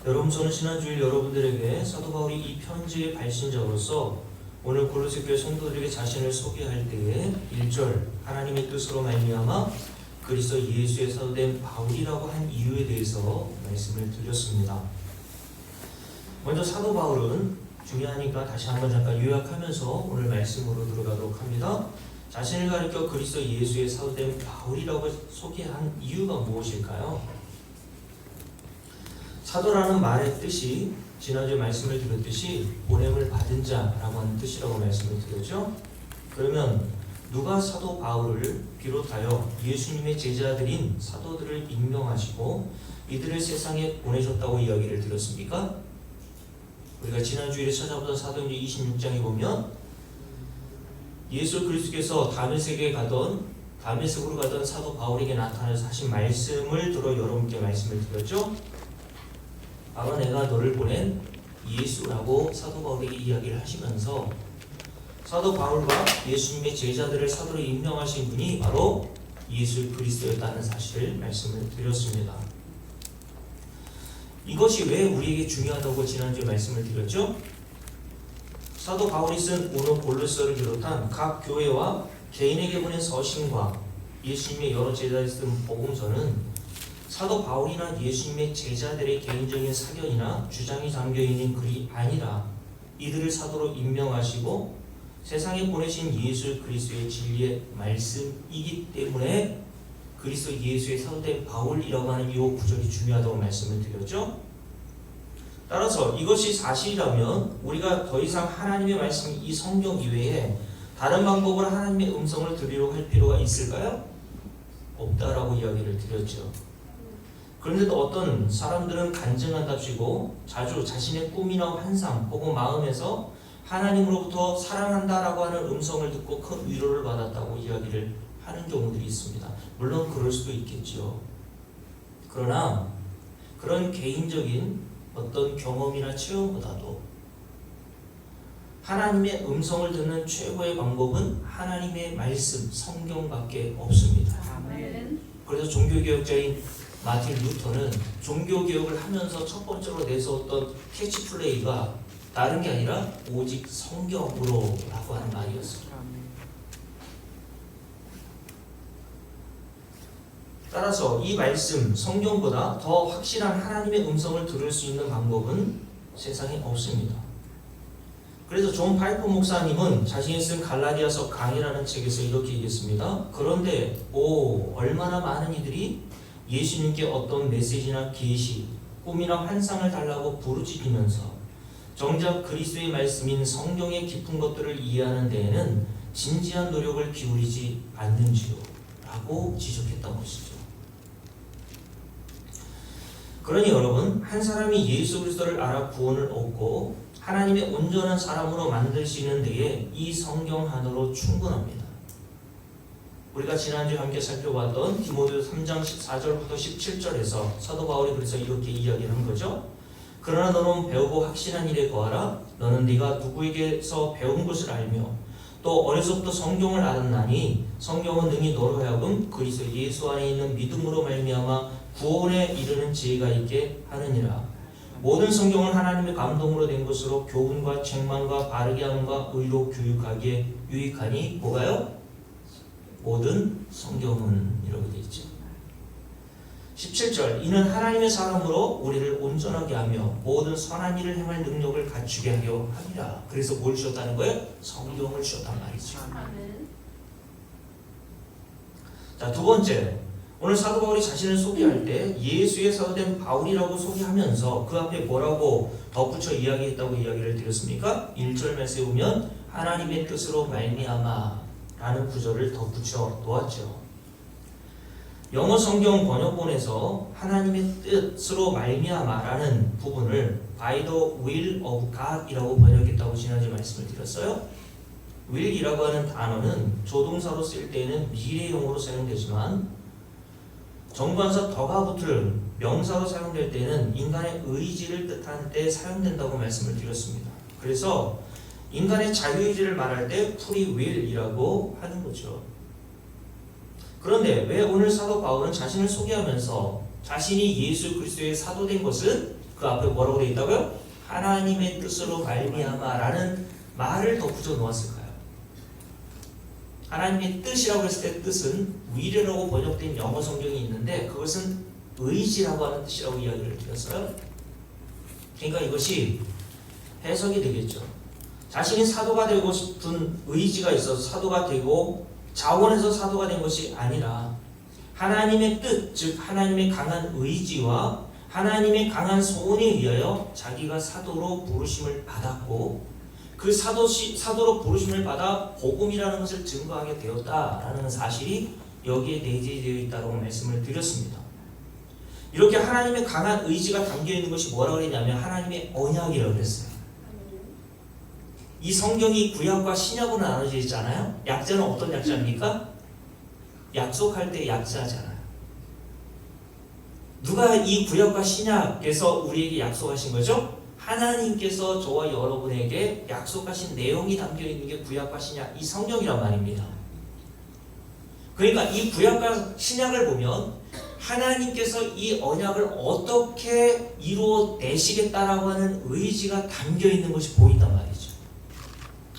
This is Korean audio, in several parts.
여러분, 저는 지난주일 여러분들에게 사도 바울이 이 편지의 발신자로서 오늘 골로새 교회 성도들에게 자신을 소개할 때에 1절 하나님의 뜻으로 말미암아 그리스도 예수의 사도된 바울이라고 한 이유에 대해서 말씀을 드렸습니다. 먼저 사도 바울은 중요하니까 다시 한번 잠깐 요약하면서 오늘 말씀으로 들어가도록 합니다. 자신을 가리켜 그리스도 예수의 사도된 바울이라고 소개한 이유가 무엇일까요? 사도라는 말의 뜻이 지난주에 말씀을 드렸듯이 보냄을 받은 자라고 하는 뜻이라고 말씀을 드렸죠. 그러면 누가 사도 바울을 비롯하여 예수님의 제자들인 사도들을 임명하시고 이들을 세상에 보내셨다고 이야기를 드렸습니까? 우리가 지난주에 찾아보던 사도행전 26장에 보면 예수 그리스도께서 다메섹으로 가던 사도 바울에게 나타나서 하신 말씀을 들어 여러분께 말씀을 드렸죠. 바로 내가 너를 보낸 예수라고 사도 바울에게 이야기를 하시면서 사도 바울과 예수님의 제자들을 사도로 임명하신 분이 바로 예수 그리스도였다는 사실을 말씀을 드렸습니다. 이것이 왜 우리에게 중요하다고 지난주에 말씀을 드렸죠? 사도 바울이 쓴 오늘 골로새를 비롯한 각 교회와 개인에게 보낸 서신과 예수님의 여러 제자들이 쓴 복음서는 사도 바울이나 예수님의 제자들의 개인적인 사견이나 주장이 담겨있는 글이 아니라 이들을 사도로 임명하시고 세상에 보내신 예수 그리스도의 진리의 말씀이기 때문에 그리스도 예수의 사도된 바울이라고 하는 이 구절이 중요하다고 말씀을 드렸죠. 따라서 이것이 사실이라면 우리가 더 이상 하나님의 말씀 이 성경 이외에 다른 방법으로 하나님의 음성을 들으려고 할 필요가 있을까요? 없다라고 이야기를 드렸죠. 그런데도 어떤 사람들은 간증한답시고 자주 자신의 꿈이나 환상 혹은 마음에서 하나님으로부터 사랑한다라고 하는 음성을 듣고 큰 위로를 받았다고 이야기를 하는 경우들이 있습니다. 물론 그럴 수도 있겠지요. 그러나 그런 개인적인 어떤 경험이나 체험보다도 하나님의 음성을 듣는 최고의 방법은 하나님의 말씀, 성경밖에 없습니다. 아멘. 그래서 종교개혁자인 마틴 루터는 종교개혁을 하면서 첫 번째로 내세웠던 캐치플레이가 다른 게 아니라 오직 성경으로 라고 하는 말이었습니다. 따라서 이 말씀, 성경보다 더 확실한 하나님의 음성을 들을 수 있는 방법은 세상에 없습니다. 그래서 존 파이퍼 목사님은 자신이 쓴 갈라디아서 강해라는 책에서 이렇게 얘기했습니다. 그런데 얼마나 많은 이들이 예수님께 어떤 메시지나 계시, 꿈이나 환상을 달라고 부르짖으면서 정작 그리스도의 말씀인 성경의 깊은 것들을 이해하는 데에는 진지한 노력을 기울이지 않는지요? 라고 지적했던 것이죠. 그러니 여러분, 한 사람이 예수 그리스도를 알아 구원을 얻고 하나님의 온전한 사람으로 만들 수 있는 데에 이 성경 하나로 충분합니다. 우리가 지난주에 함께 살펴봤던 디모데후서 3장 14절부터 17절에서 사도 바울이 그래서 이렇게 이야기하는 거죠. 그러나 너는 배우고 확신한 일에 거하라. 너는 네가 누구에게서 배운 것을 알며 또 어려서부터 성경을 알았나니 성경은 능히 너로 하여금 그리스도 예수 안에 있는 믿음으로 말미암아 구원에 이르는 지혜가 있게 하느니라. 모든 성경은 하나님의 감동으로 된 것으로 교훈과 책망과 바르게 함과 의로 교육하기에 유익하니 뭐가요? 모든 성경은 이라고 되어 있죠. 17절 이는 하나님의 사람으로 우리를 온전하게 하며 모든 선한 일을 행할 능력을 갖추게 하려 함이라. 그래서 뭘 주셨다는 거예요? 성경을 주셨단 말이죠. 자, 두 번째, 오늘 사도 바울이 자신을 소개할 때 예수의 사도된 바울이라고 소개하면서 그 앞에 뭐라고 덧붙여 이야기했다고 이야기를 드렸습니까? 1절 말씀에 보면 하나님의 뜻으로 말미암아 라는 구절을 덧붙여 놓았죠. 영어 성경 번역본에서 하나님의 뜻으로 말미암아라는 부분을 by the will of God 이라고 번역했다고 지난주에 말씀을 드렸어요. will이라고 하는 단어는 조동사로 쓸 때에는 미래형으로 사용되지만 정관사 더가 붙을 명사로 사용될 때는 인간의 의지를 뜻할 때 사용된다고 말씀을 드렸습니다. 그래서 인간의 자유의지를 말할 때 free will이라고 하는 거죠. 그런데 왜 오늘 사도 바울은 자신을 소개하면서 자신이 예수 그리스도의 사도된 것은 그 앞에 뭐라고 되어 있다고요? 하나님의 뜻으로 말미암아라는 말을 덧붙여 놓았을까요? 하나님의 뜻이라고 했을 때 뜻은 will이라고 번역된 영어 성경이 있는데 그것은 의지라고 하는 뜻이라고 이야기를 드렸어요. 그러니까 이것이 해석이 되겠죠. 자신이 사도가 되고 싶은 의지가 있어서 사도가 되고 자원해서 사도가 된 것이 아니라 하나님의 뜻, 즉 하나님의 강한 의지와 하나님의 강한 소원에 의하여 자기가 사도로 부르심을 받았고 그 사도로 부르심을 받아 복음이라는 것을 증거하게 되었다라는 사실이 여기에 내재되어 있다고 말씀을 드렸습니다. 이렇게 하나님의 강한 의지가 담겨 있는 것이 뭐라고 그랬냐면 하나님의 언약이라고 그랬어요. 이 성경이 구약과 신약으로 나눠져 있잖아요. 약자는 어떤 약자입니까? 약속할 때 약자잖아요. 누가 이 구약과 신약에서 우리에게 약속하신 거죠? 하나님께서 저와 여러분에게 약속하신 내용이 담겨 있는 게 구약과 신약, 이 성경이란 말입니다. 그러니까 이 구약과 신약을 보면 하나님께서 이 언약을 어떻게 이루어내시겠다라고 하는 의지가 담겨 있는 것이 보인단 말이죠.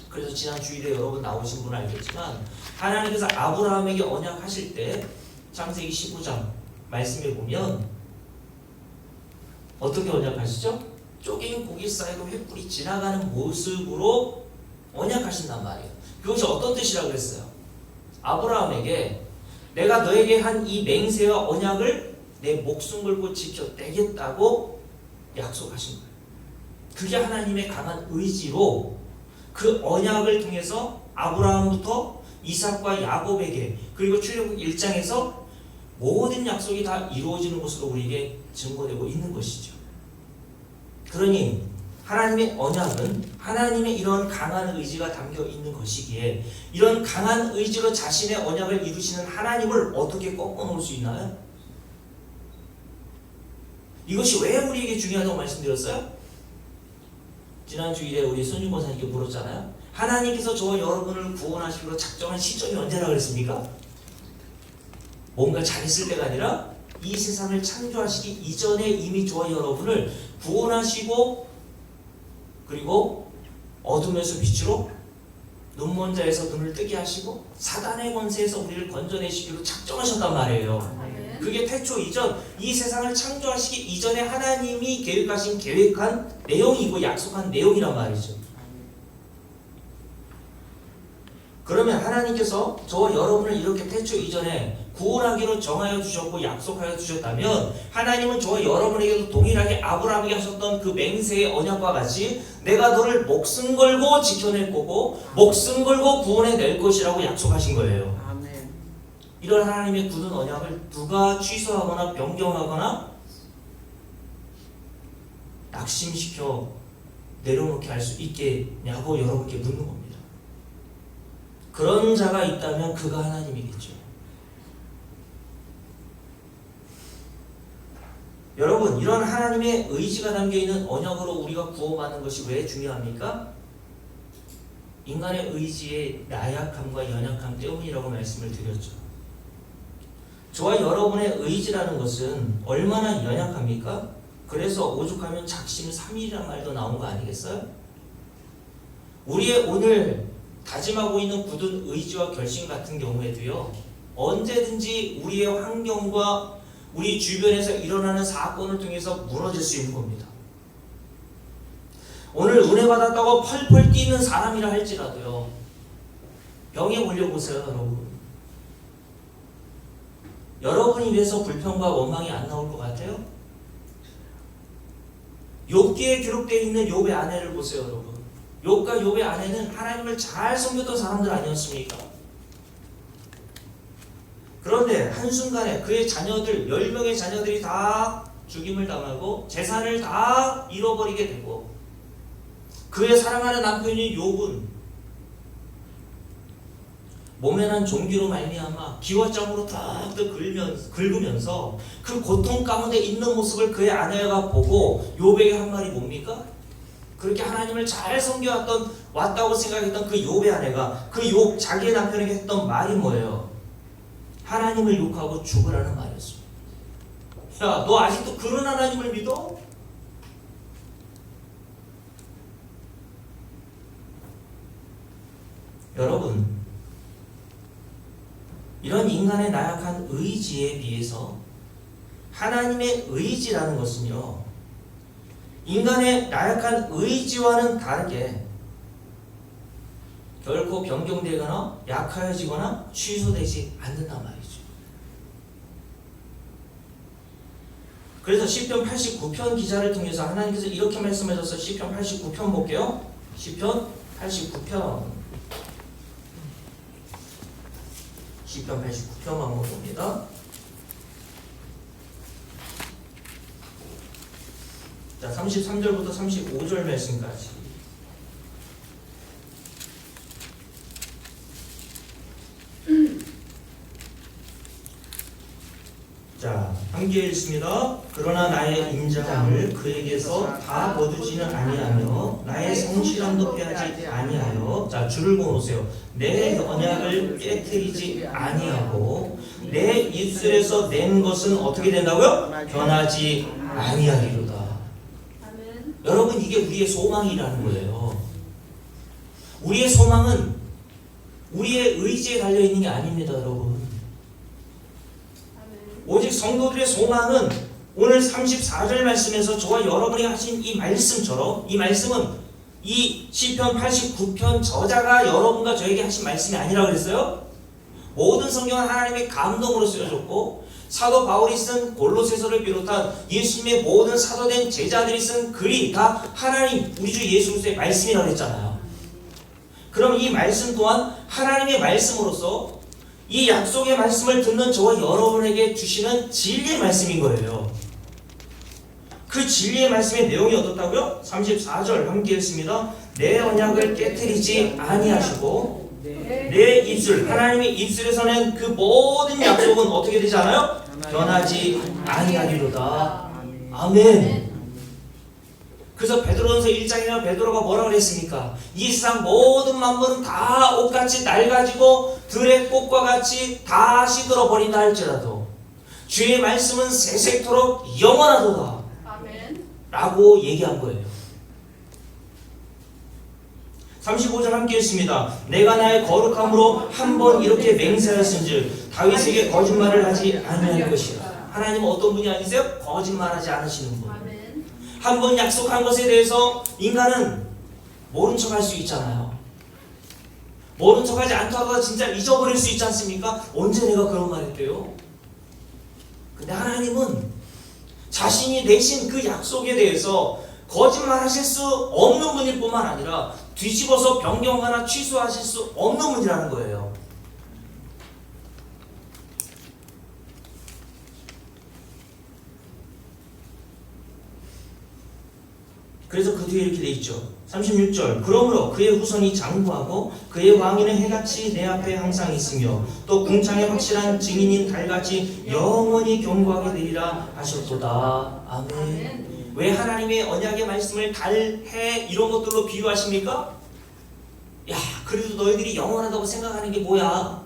그래서 지난 주일에 여러분 나오신 분은 알겠지만 하나님께서 아브라함에게 언약하실 때 창세기 15장 말씀에 보면 어떻게 언약하시죠? 쪼갠 고기 사이로 횃불이 지나가는 모습으로 언약하신단 말이에요. 그것이 어떤 뜻이라고 그랬어요? 아브라함에게 내가 너에게 한 이 맹세와 언약을 내 목숨 걸고 지켜내겠다고 약속하신 거예요. 그게 하나님의 강한 의지로 그 언약을 통해서 아브라함부터 이삭과 야곱에게 그리고 출애굽 1장에서 모든 약속이 다 이루어지는 것으로 우리에게 증거되고 있는 것이죠. 그러니 하나님의 언약은 하나님의 이런 강한 의지가 담겨 있는 것이기에 이런 강한 의지로 자신의 언약을 이루시는 하나님을 어떻게 꺾어놓을 수 있나요? 이것이 왜 우리에게 중요하다고 말씀드렸어요? 지난 주일에 우리 손윤 권사님께 물었잖아요. 하나님께서 저와 여러분을 구원하시기로 작정한 시점이 언제라 그랬습니까? 뭔가 잘했을 때가 아니라 이 세상을 창조하시기 이전에 이미 저와 여러분을 구원하시고 그리고 어둠에서 빛으로 눈먼 자에서 눈을 뜨게 하시고 사단의 권세에서 우리를 건져내시기로 작정하셨단 말이에요. 그게 태초 이전 이 세상을 창조하시기 이전에 하나님이 계획한 내용이고 약속한 내용이란 말이죠. 그러면 하나님께서 저와 여러분을 이렇게 태초 이전에 구원하기로 정하여 주셨고 약속하여 주셨다면 하나님은 저와 여러분에게도 동일하게 아브라함에게 하셨던 그 맹세의 언약과 같이 내가 너를 목숨 걸고 지켜낼 거고 목숨 걸고 구원해낼 것이라고 약속하신 거예요. 아멘. 이런 하나님의 굳은 언약을 누가 취소하거나 변경하거나 낙심시켜 내려놓게 할 수 있겠냐고 여러분께 묻는 겁니다. 그런 자가 있다면 그가 하나님이겠죠. 여러분, 이런 하나님의 의지가 담겨있는 언약으로 우리가 구원받는 것이 왜 중요합니까? 인간의 의지의 나약함과 연약함 때문이라고 말씀을 드렸죠. 저와 여러분의 의지라는 것은 얼마나 연약합니까? 그래서 오죽하면 작심 3일이라는 말도 나온 거 아니겠어요? 우리의 오늘 다짐하고 있는 굳은 의지와 결심 같은 경우에도요, 언제든지 우리의 환경과 우리 주변에서 일어나는 사건을 통해서 무너질 수 있는 겁니다. 오늘 은혜 받았다고 펄펄 뛰는 사람이라 할지라도요, 병에 걸려보세요. 여러분 입에서 불평과 원망이 안 나올 것 같아요? 욥기에 기록되어 있는 욥의 아내를 보세요. 여러분, 욥과 욥의 아내는 하나님을 잘 섬겼던 사람들 아니었습니까? 그런데 한순간에 그의 자녀들 10명의 자녀들이 다 죽임을 당하고 재산을 다 잃어버리게 되고 그의 사랑하는 남편인 욥은 몸에 난 종기로 말미암아 기와장으로 탁탁 긁으면서 그 고통 가운데 있는 모습을 그의 아내가 보고 욥에게 한 말이 뭡니까? 그렇게 하나님을 잘 왔다고 생각했던 그 욥의 아내가 그 욥 자기의 남편에게 했던 말이 뭐예요? 하나님을 욕하고 죽으라는 말이었습니다. 야, 너 아직도 그런 하나님을 믿어? 여러분, 이런 인간의 나약한 의지에 비해서 하나님의 의지라는 것은요, 인간의 나약한 의지와는 다르게 결코 변경되거나 약하여지거나 취소되지 않는단 말이죠. 그래서 시편 89편 기자를 통해서 하나님께서 이렇게 말씀하셔서 시편 89편 볼게요. 시편 89편. 시편 89편 한번 봅니다. 자, 33절부터 35절 말씀까지. 자, 함께 읽습니다. 그러나 나의 인자함을 그에게서 다 거두지는 아니하며 나의 성실함도 빼하지 아니하여, 자, 줄을 그어놓으세요. 내 언약을 깨트리지 아니하고 내 입술에서 낸 것은 어떻게 된다고요? 변하지 아니하리로다. 아멘. 여러분, 이게 우리의 소망이라는 거예요. 우리의 소망은 우리의 의지에 달려있는 게 아닙니다, 여러분. 오직 성도들의 소망은 오늘 34절 말씀에서 저와 여러분이 하신 이 말씀처럼, 이 말씀은 이 시편 89편 저자가 여러분과 저에게 하신 말씀이 아니라 그랬어요. 모든 성경은 하나님의 감동으로 쓰여졌고 사도 바울이 쓴 골로새서를 비롯한 예수님의 모든 사도된 제자들이 쓴 글이 다 하나님, 우리 주 예수 그리스도의 말씀이라고 했잖아요. 그럼 이 말씀 또한 하나님의 말씀으로서 이 약속의 말씀을 듣는 저와 여러분에게 주시는 진리의 말씀인 거예요. 그 진리의 말씀의 내용이 어떻다고요? 34절 함께 읽습니다. 내 언약을 깨트리지 아니하시고 내 입술, 하나님의 입술에서는 그 모든 약속은 어떻게 되지 않아요? 변하지 아니하리로다. 아멘. 그래서 베드로전서 1장이나 베드로가 뭐라고 그랬습니까? 이 세상 모든 만물은 다 옷같이 낡아지고 들의 꽃과 같이 다 시들어버린다 할지라도 주의 말씀은 세세토록 영원하도다. 아멘. 라고 얘기한 거예요. 35절 함께 읽습니다. 내가 나의 거룩함으로 한 번 이렇게 맹세하였은즉 다윗에게 거짓말을 하지 아니할 것이라. 하나님은 어떤 분이 아니세요? 거짓말하지 않으시는 분. 한 번 약속한 것에 대해서 인간은 모른 척 할 수 있잖아요. 모른 척 하지 않다가 진짜 잊어버릴 수 있지 않습니까? 언제 내가 그런 말 했대요? 근데 하나님은 자신이 내신 그 약속에 대해서 거짓말 하실 수 없는 분일 뿐만 아니라 뒤집어서 변경하거나 취소하실 수 없는 분이라는 거예요. 그래서 그 뒤에 이렇게 돼 있죠. 36절. 그러므로 그의 후손이 장구하고 그의 왕위는 해같이 내 앞에 항상 있으며 또 궁창의 확실한 증인인 달같이 영원히 견고하게 되리라 하셨도다. 아멘. 왜 하나님의 언약의 말씀을 달, 해 이런 것들로 비유하십니까? 야, 그래도 너희들이 영원하다고 생각하는 게 뭐야?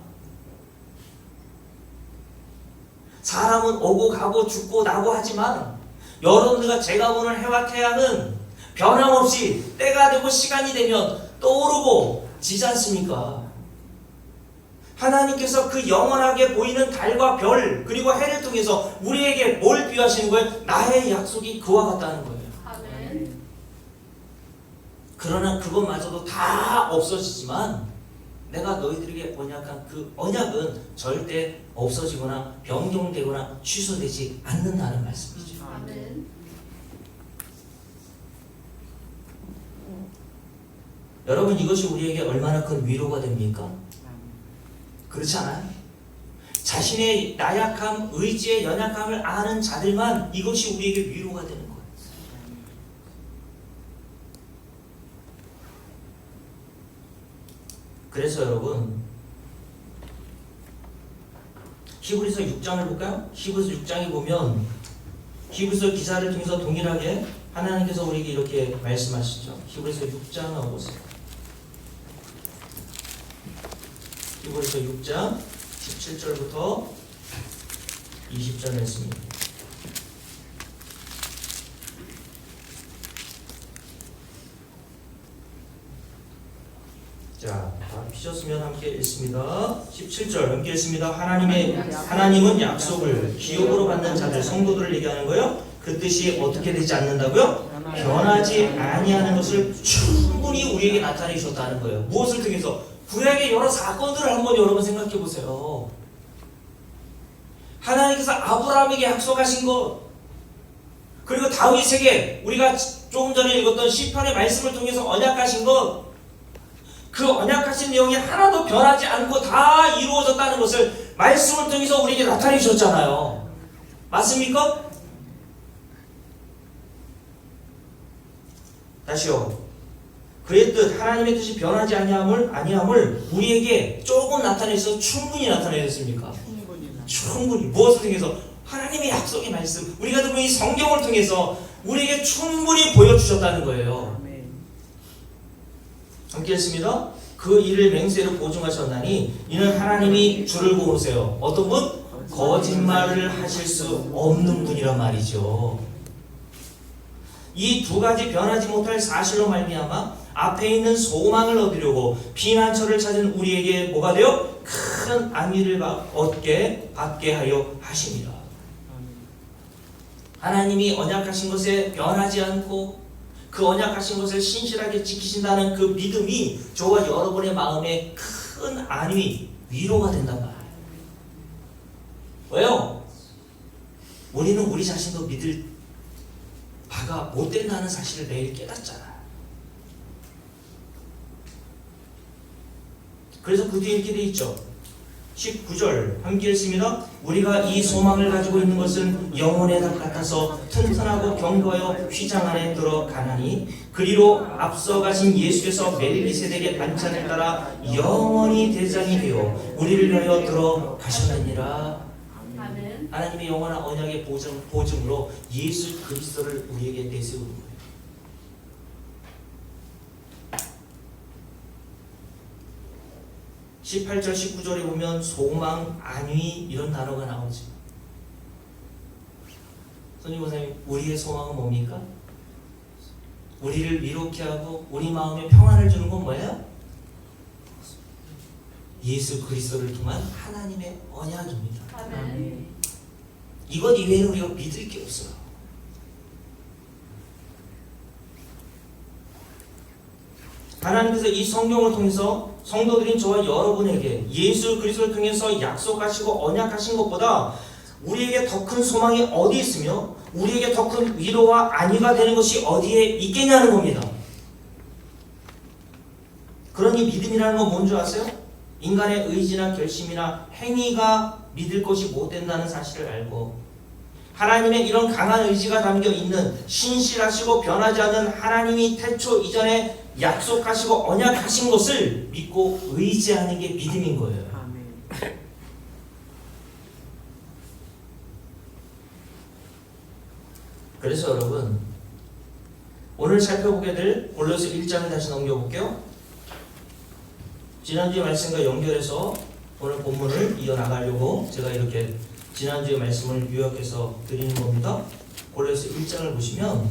사람은 오고 가고 죽고 나고 하지만 여러분들과 제가 보는 해와 태양은 변함없이 때가 되고 시간이 되면 떠오르고 지지 않습니까? 하나님께서 그 영원하게 보이는 달과 별 그리고 해를 통해서 우리에게 뭘 비유하시는 거예요? 나의 약속이 그와 같다는 거예요. 아멘. 그러나 그것마저도 다 없어지지만 내가 너희들에게 언약한 그 언약은 절대 없어지거나 변경되거나 취소되지 않는다는 말씀이죠. 아멘. 여러분, 이것이 우리에게 얼마나 큰 위로가 됩니까? 그렇지 않아요? 자신의 나약함, 의지의 연약함을 아는 자들만 이것이 우리에게 위로가 되는 거예요. 그래서 여러분, 히브리서 6장을 볼까요? 히브리서 6장에 보면 히브리서 기사를 통해서 동일하게 하나님께서 우리에게 이렇게 말씀하시죠. 히브리서 6장 보세요. 히브리서 6장 17절부터 20절 말씀입니다. 자, 다 피셨으면 함께 읽습니다. 17절 함께 읽습니다. 하나님은 약속을 기업으로 받는 자들 성도들을 얘기하는 거예요. 그 뜻이 어떻게 되지 않는다고요? 변하지 아니하는 것을 충분히 우리에게 나타내 주셨다는 거예요. 무엇을 통해서? 구약의 여러 사건들을 한번 여러분 생각해 보세요. 하나님께서 아브라함에게 약속하신 것, 그리고 다윗에게 우리가 조금 전에 읽었던 시편의 말씀을 통해서 언약하신 것, 그 언약하신 내용이 하나도 변하지 않고 다 이루어졌다는 것을 말씀을 통해서 우리에게 나타내 주셨잖아요. 맞습니까? 다시요. 그의 뜻, 하나님의 뜻이 변하지 아니함을 우리에게 조금 나타내서 충분히 나타내셨습니까? 충분히. 무엇을 통해서? 하나님의 약속의 말씀, 우리가 듣고 이 성경을 통해서 우리에게 충분히 보여주셨다는 거예요. 함께 했습니다. 그 일을 맹세로 보증하셨나니 이는 하나님이 주를 고르세요. 어떤 분? 거짓말을 하실 수 없는 분이란 말이죠. 이 두 가지 변하지 못할 사실로 말미암아 앞에 있는 소망을 얻으려고 피난처를 찾은 우리에게 뭐가 되어? 큰 안위를 받게 하려 하십니다. 하나님이 언약하신 것에 변하지 않고 그 언약하신 것을 신실하게 지키신다는 그 믿음이 저와 여러분의 마음에 큰 안위, 위로가 된단 말이에요. 왜요? 우리는 우리 자신도 믿을 바가 못 된다는 사실을 매일 깨닫잖아. 그래서 그 뒤에 이렇게 돼 있죠. 19절 함께 읽습니다. 우리가 이 소망을 가지고 있는 것은 영혼의 닭 같아서 튼튼하고 견고하여 휘장 안에 들어가나니 그리로 앞서가신 예수께서 멜기세덱의 반찬을 따라 영원히 대장이 되어 우리를 위하여 들어가셨느니라. 아멘. 하나님의 영원한 언약의 보증으로 예수 그리스도를 우리에게 내세우는 거예요. (18절) (19절에) 보면 소망, 안위 이런 단어가 나오죠. 선생님 선생님, 우리의 소망은 뭡니까? 우리를 위롭게 하고 우리 마음에 평안을 주는 건 뭐예요? 예수 그리스도를 통한 하나님의 언약입니다. 아멘. 이것 이외에는 우리가 믿을 게 없어요. 하나님께서 이 성경을 통해서 성도들인 저와 여러분에게 예수 그리스도를 통해서 약속하시고 언약하신 것보다 우리에게 더 큰 소망이 어디 있으며 우리에게 더 큰 위로와 안위가 되는 것이 어디에 있겠냐는 겁니다. 그러니 믿음이라는 건 뭔지 아세요? 인간의 의지나 결심이나 행위가 믿을 것이 못 된다는 사실을 알고 하나님의 이런 강한 의지가 담겨 있는 신실하시고 변하지 않는 하나님이 태초 이전에 약속하시고 언약하신 것을 믿고 의지하는 게 믿음인 거예요. 그래서 여러분 오늘 살펴보게 될 골로새 1장을 다시 넘겨볼게요. 지난주의 말씀과 연결해서 오늘 본문을 이어나가려고 제가 이렇게 지난주의 말씀을 요약해서 드리는 겁니다. 골로새 1장을 보시면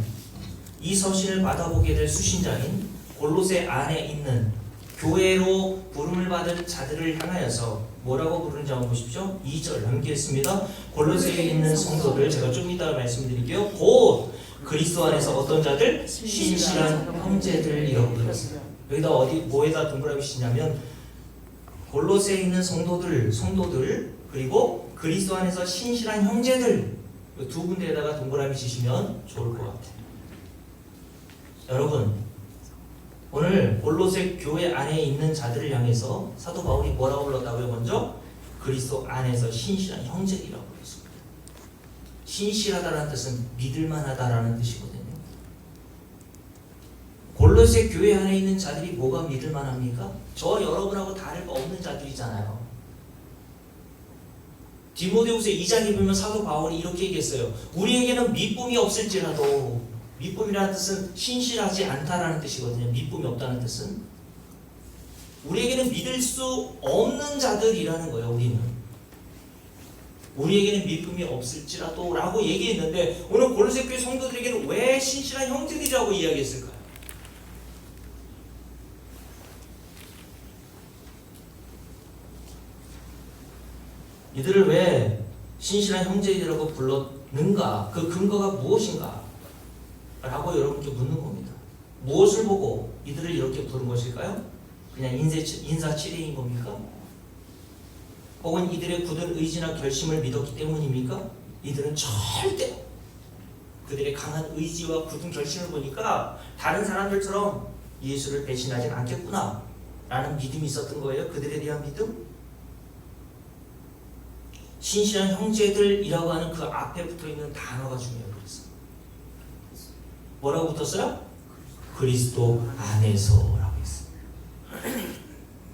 이 서신을 받아보게 될 수신자인 골로새 안에 있는 교회로 부름을 받은 자들을 향하여서 뭐라고 부르는지 한번 보십시오. 2절 함께 했습니다. 골로새에 있는 성도들, 제가 좀 이따 말씀드릴게요. 곧 그리스도 안에서 어떤 자들? 신실한 형제들이라고 불렀어요. 여기다 뭐에다 동그라미 치냐면 골로새에 있는 성도들 그리고 그리스도 안에서 신실한 형제들 두 군데에다가 동그라미 치시면 좋을 것 같아요. 여러분 오늘 골로새 교회 안에 있는 자들을 향해서 사도 바울이 뭐라고 불렀다고요? 먼저 그리스도 안에서 신실한 형제들이라고 불렀습니다. 신실하다라는 뜻은 믿을만하다라는 뜻이거든요. 골로새 교회 안에 있는 자들이 뭐가 믿을만합니까? 저와 여러분하고 다를 바 없는 자들이잖아요. 디모데후서 2장에 보면 사도 바울이 이렇게 얘기했어요. 우리에게는 미쁨이 없을지라도, 미쁨이라는 뜻은 신실하지 않다라는 뜻이거든요. 미쁨이 없다는 뜻은 우리에게는 믿을 수 없는 자들이라는 거예요. 우리에게는 미쁨이 없을지라도 라고 얘기했는데 오늘 골로새 교회 성도들에게는 왜 신실한 형제들이라고 이야기했을까요? 이들을 왜 신실한 형제들이라고 불렀는가? 그 근거가 무엇인가? 라고 여러분께 묻는 겁니다. 무엇을 보고 이들을 이렇게 부른 것일까요? 그냥 인사치레인 겁니까? 혹은 이들의 굳은 의지나 결심을 믿었기 때문입니까? 이들은 절대 그들의 강한 의지와 굳은 결심을 보니까 다른 사람들처럼 예수를 배신하진 않겠구나 라는 믿음이 있었던 거예요. 그들에 대한 믿음. 신실한 형제들이라고 하는 그 앞에 붙어있는 단어가 중요해요. 그래서 뭐라고 붙었어요? 그리스도 안에서라고 했어요.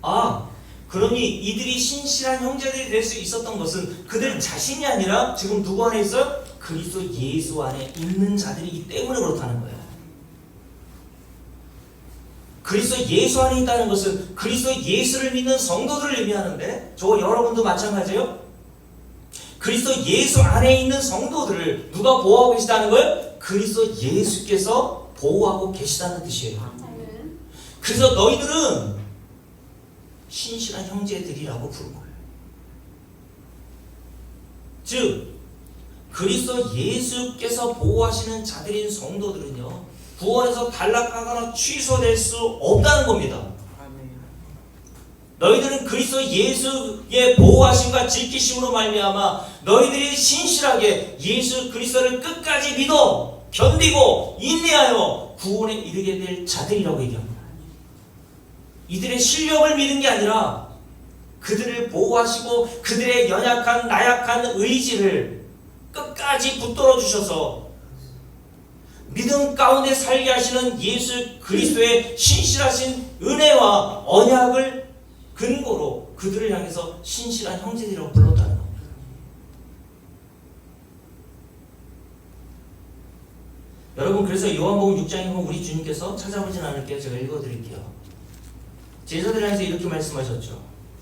아, 그러니 이들이 신실한 형제들이 될 수 있었던 것은 그들 자신이 아니라 지금 누구 안에 있어요? 그리스도 예수 안에 있는 자들이기 때문에 그렇다는 거예요. 그리스도 예수 안에 있다는 것은 그리스도 예수를 믿는 성도들을 의미하는데, 저 여러분도 마찬가지예요. 그리스도 예수 안에 있는 성도들을 누가 보호하고 계시다는 거예요? 그리스도 예수께서 보호하고 계시다는 뜻이에요. 아멘. 그래서 너희들은 신실한 형제들이라고 부른 거예요. 즉 그리스도 예수께서 보호하시는 자들인 성도들은요, 구원에서 탈락하거나 취소될 수 없다는 겁니다. 너희들은 그리스도 예수의 보호하심과 지키심으로 말미암아 너희들이 신실하게 예수 그리스도를 끝까지 믿어 견디고 인내하여 구원에 이르게 될 자들이라고 얘기합니다. 이들의 실력을 믿은 게 아니라 그들을 보호하시고 그들의 연약한 나약한 의지를 끝까지 붙들어 주셔서 믿음 가운데 살게 하시는 예수 그리스도의 신실하신 은혜와 언약을 근거로 그들을 향해서 신실한 형제들이라고 불렀다는 겁니다. 여러분, 그래서 요한복음 6장에 보면 우리 주님께서 찾아보진 않을게요. 제가 읽어드릴게요. 제자들 향해서 이렇게 말씀하셨죠.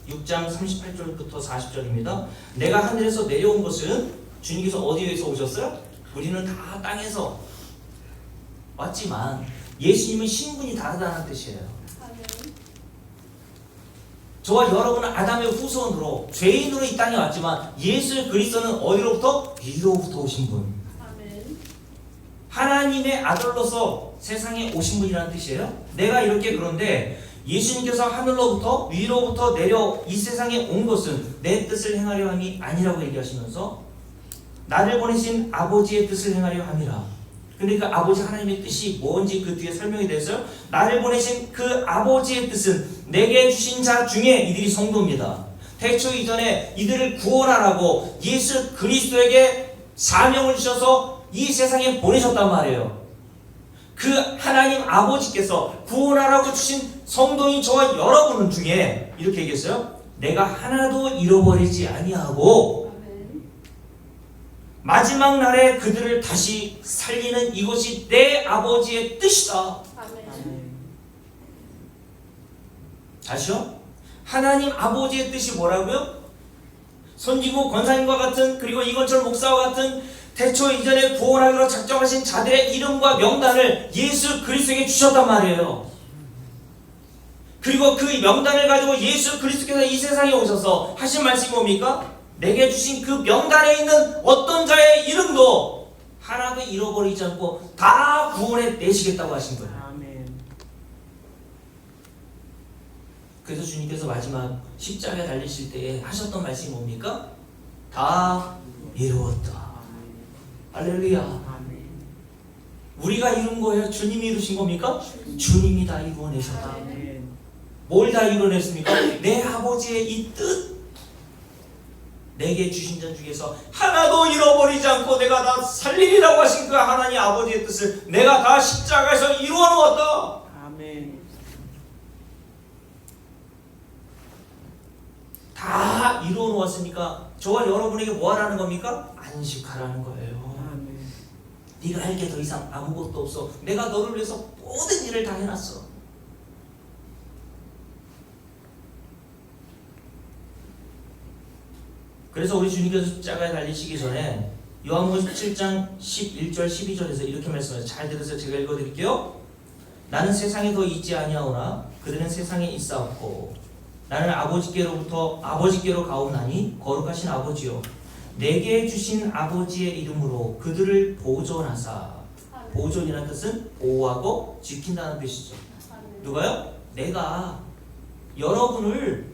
6장 38절부터 40절입니다. 내가 하늘에서 내려온 것은, 주님께서 어디에서 오셨어요? 우리는 다 땅에서 왔지만 예수님은 신분이 다르다는 뜻이에요. 아멘. 저와 여러분은 아담의 후손으로 죄인으로 이 땅에 왔지만 예수 그리스도는 어디로부터? 위로부터 오신 분, 아멘. 하나님의 아들로서 세상에 오신 분이라는 뜻이에요. 내가 이렇게 그런데 예수님께서 하늘로부터 위로부터 내려 이 세상에 온 것은 내 뜻을 행하려 함이 아니라고 얘기하시면서 나를 보내신 아버지의 뜻을 행하려 함이라. 그러니까 아버지 하나님의 뜻이 뭔지 그 뒤에 설명이 됐어요. 나를 보내신 그 아버지의 뜻은 내게 주신 자 중에 이들이 성도입니다. 태초 이전에 이들을 구원하라고 예수 그리스도에게 사명을 주셔서 이 세상에 보내셨단 말이에요. 그 하나님 아버지께서 구원하라고 주신 성도인 저와 여러분 중에 이렇게 얘기했어요. 내가 하나도 잃어버리지 아니하고 마지막 날에 그들을 다시 살리는 이것이 내 아버지의 뜻이다. 아멘. 다시요. 하나님 아버지의 뜻이 뭐라고요? 선지고 권사님과 같은, 그리고 이건철 목사와 같은 태초 이전에 구원하기로 작정하신 자들의 이름과 명단을 예수 그리스도에게 주셨단 말이에요. 그리고 그 명단을 가지고 예수 그리스도께서 이 세상에 오셔서 하신 말씀이 뭡니까? 내게 주신 그 명단에 있는 어떤 자의 이름도 하나도 잃어버리지 않고 다 구원해 내시겠다고 하신 거예요. 아멘. 그래서 주님께서 마지막 십자가에 달리실 때에 하셨던 말씀이 뭡니까? 다 이루었다. 할렐루야. 아멘. 우리가 이룬 거예요? 주님이 이루신 겁니까? 주님이 다 이루어내셨다. 아멘. 뭘 다 이루어냈습니까? 내 아버지의 이 뜻, 내게 주신 자 중에서 하나도 잃어버리지 않고 내가 다 살리리라고 하신 그 하나님 아버지의 뜻을 내가 다 십자가에서 이루어 놓았다. 아멘. 다 이루어 놓았으니까 저와 여러분에게 뭐 하라는 겁니까? 안식하라는 거예요. 아멘. 네가 할 게 더 이상 아무것도 없어. 내가 너를 위해서 모든 일을 다 해놨어. 그래서 우리 주님께서 십자가에 달리시기 전에 요한복음 17장 11절 12절에서 이렇게 말씀하세요. 잘 들으세요. 제가 읽어드릴게요. 나는 세상에 더 있지 아니하오나 그들은 세상에 있사옵고 나는 아버지께로 가오나니 거룩하신 아버지요 내게 주신 아버지의 이름으로 그들을 보존하사. 보존이라는 뜻은 보호하고 지킨다는 뜻이죠. 누가요? 내가 여러분을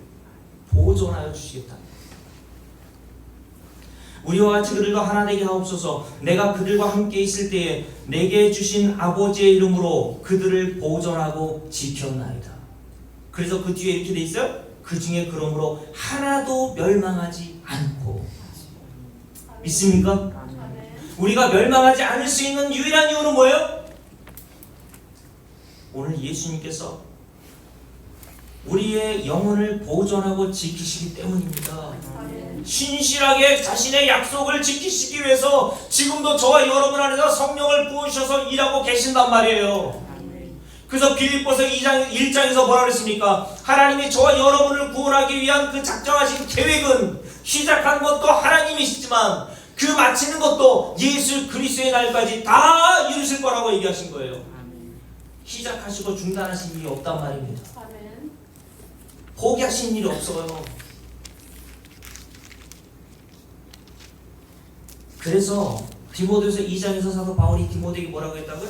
보존하여 주시겠다. 우리와 같이 그들과 하나 되게 하옵소서. 내가 그들과 함께 있을 때에 내게 주신 아버지의 이름으로 그들을 보존하고 지켰나이다. 그래서 그 뒤에 이렇게 돼 있어요. 그 중에 그러므로 하나도 멸망하지 않고. 믿습니까? 우리가 멸망하지 않을 수 있는 유일한 이유는 뭐예요? 오늘 예수님께서 우리의 영혼을 보존하고 지키시기 때문입니다. 신실하게 자신의 약속을 지키시기 위해서 지금도 저와 여러분 안에서 성령을 부으셔서 일하고 계신단 말이에요. 그래서 빌립보서 1장에서 뭐라 그랬습니까? 하나님이 저와 여러분을 구원하기 위한 그 작정하신 계획은 시작한 것도 하나님이시지만 그 마치는 것도 예수 그리스도의 날까지 다 이루실 거라고 얘기하신 거예요. 시작하시고 중단하신 일이 없단 말입니다. 포기하신 일이 없어요. 그래서 디모데후서 2장에서 사도 바울이 디모데에게 뭐라고 했다고요?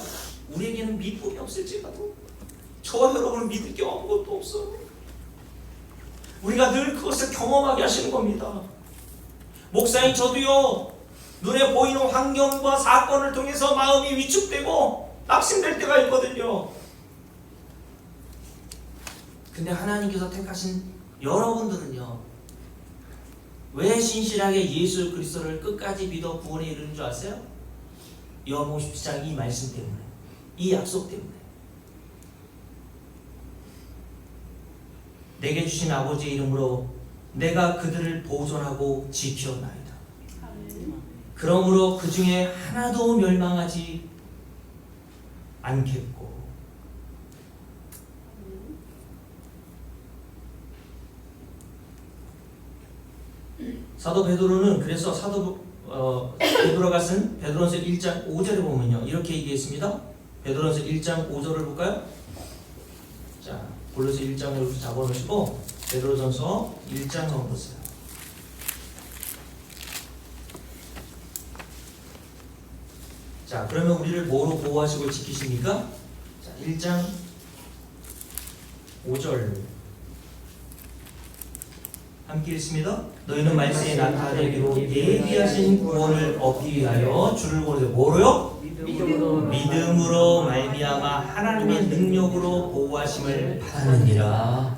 우리에게는 미움이 없을지라도 저와 여러분을 믿을 게 아무것도 없어요. 우리가 늘 그것을 경험하게 하시는 겁니다. 목사님 저도요 눈에 보이는 환경과 사건을 통해서 마음이 위축되고 낙심될 때가 있거든요. 근데 하나님께서 택하신 여러분들은요 왜 신실하게 예수 그리스도를 끝까지 믿어 구원에 이르는 줄 아세요? 요한복음 17장 이 말씀 때문에, 이 약속 때문에. 내게 주신 아버지의 이름으로 내가 그들을 보존하고 지켜나이다. 그러므로 그 중에 하나도 멸망하지 않겠고. 사도 베드로는 그래서 베드로가 쓴 베드로전서 1장 5절에 보면요 이렇게 얘기했습니다. 베드로전서 1장 5절을 볼까요? 자, 골로새 1장을 잡아놓으시고 베드로전서 1장 한번 보세요. 자, 그러면 우리를 뭐로 보호하시고 지키십니까? 자, 1장 5절 함께 읽습니다. 너희는 말세에 나타내기로 예비하신 구원을 얻기 위하여 주를 보내서 뭐로요? 믿음으로 말미암아 하나님의 능력으로 보호하심을 받느니라.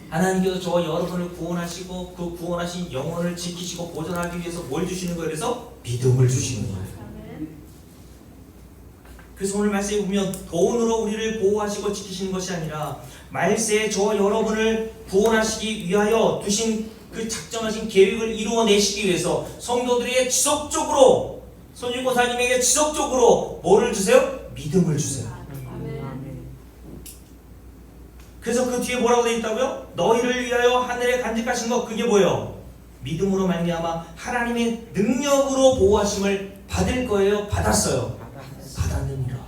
하나님께서 저와 여러분을 구원하시고 그 구원하신 영혼을 지키시고 보존하기 위해서 뭘 주시는 거예요? 그래서 믿음을 주시는 거예요. 그래서 오늘 말씀에 보면 돈으로 우리를 보호하시고 지키시는 것이 아니라 말세에 저와 여러분을 구원하시기 위하여 두신 그 작정하신 계획을 이루어내시기 위해서 성도들에게 지속적으로 손유고사님에게 지속적으로 뭐를 주세요? 믿음을 주세요. 그래서 그 뒤에 뭐라고 되어 있다고요? 너희를 위하여 하늘에 간직하신 것 그게 뭐예요? 믿음으로 말미암아 하나님의 능력으로 보호하심을 받을 거예요? 받았어요? 받았느니라.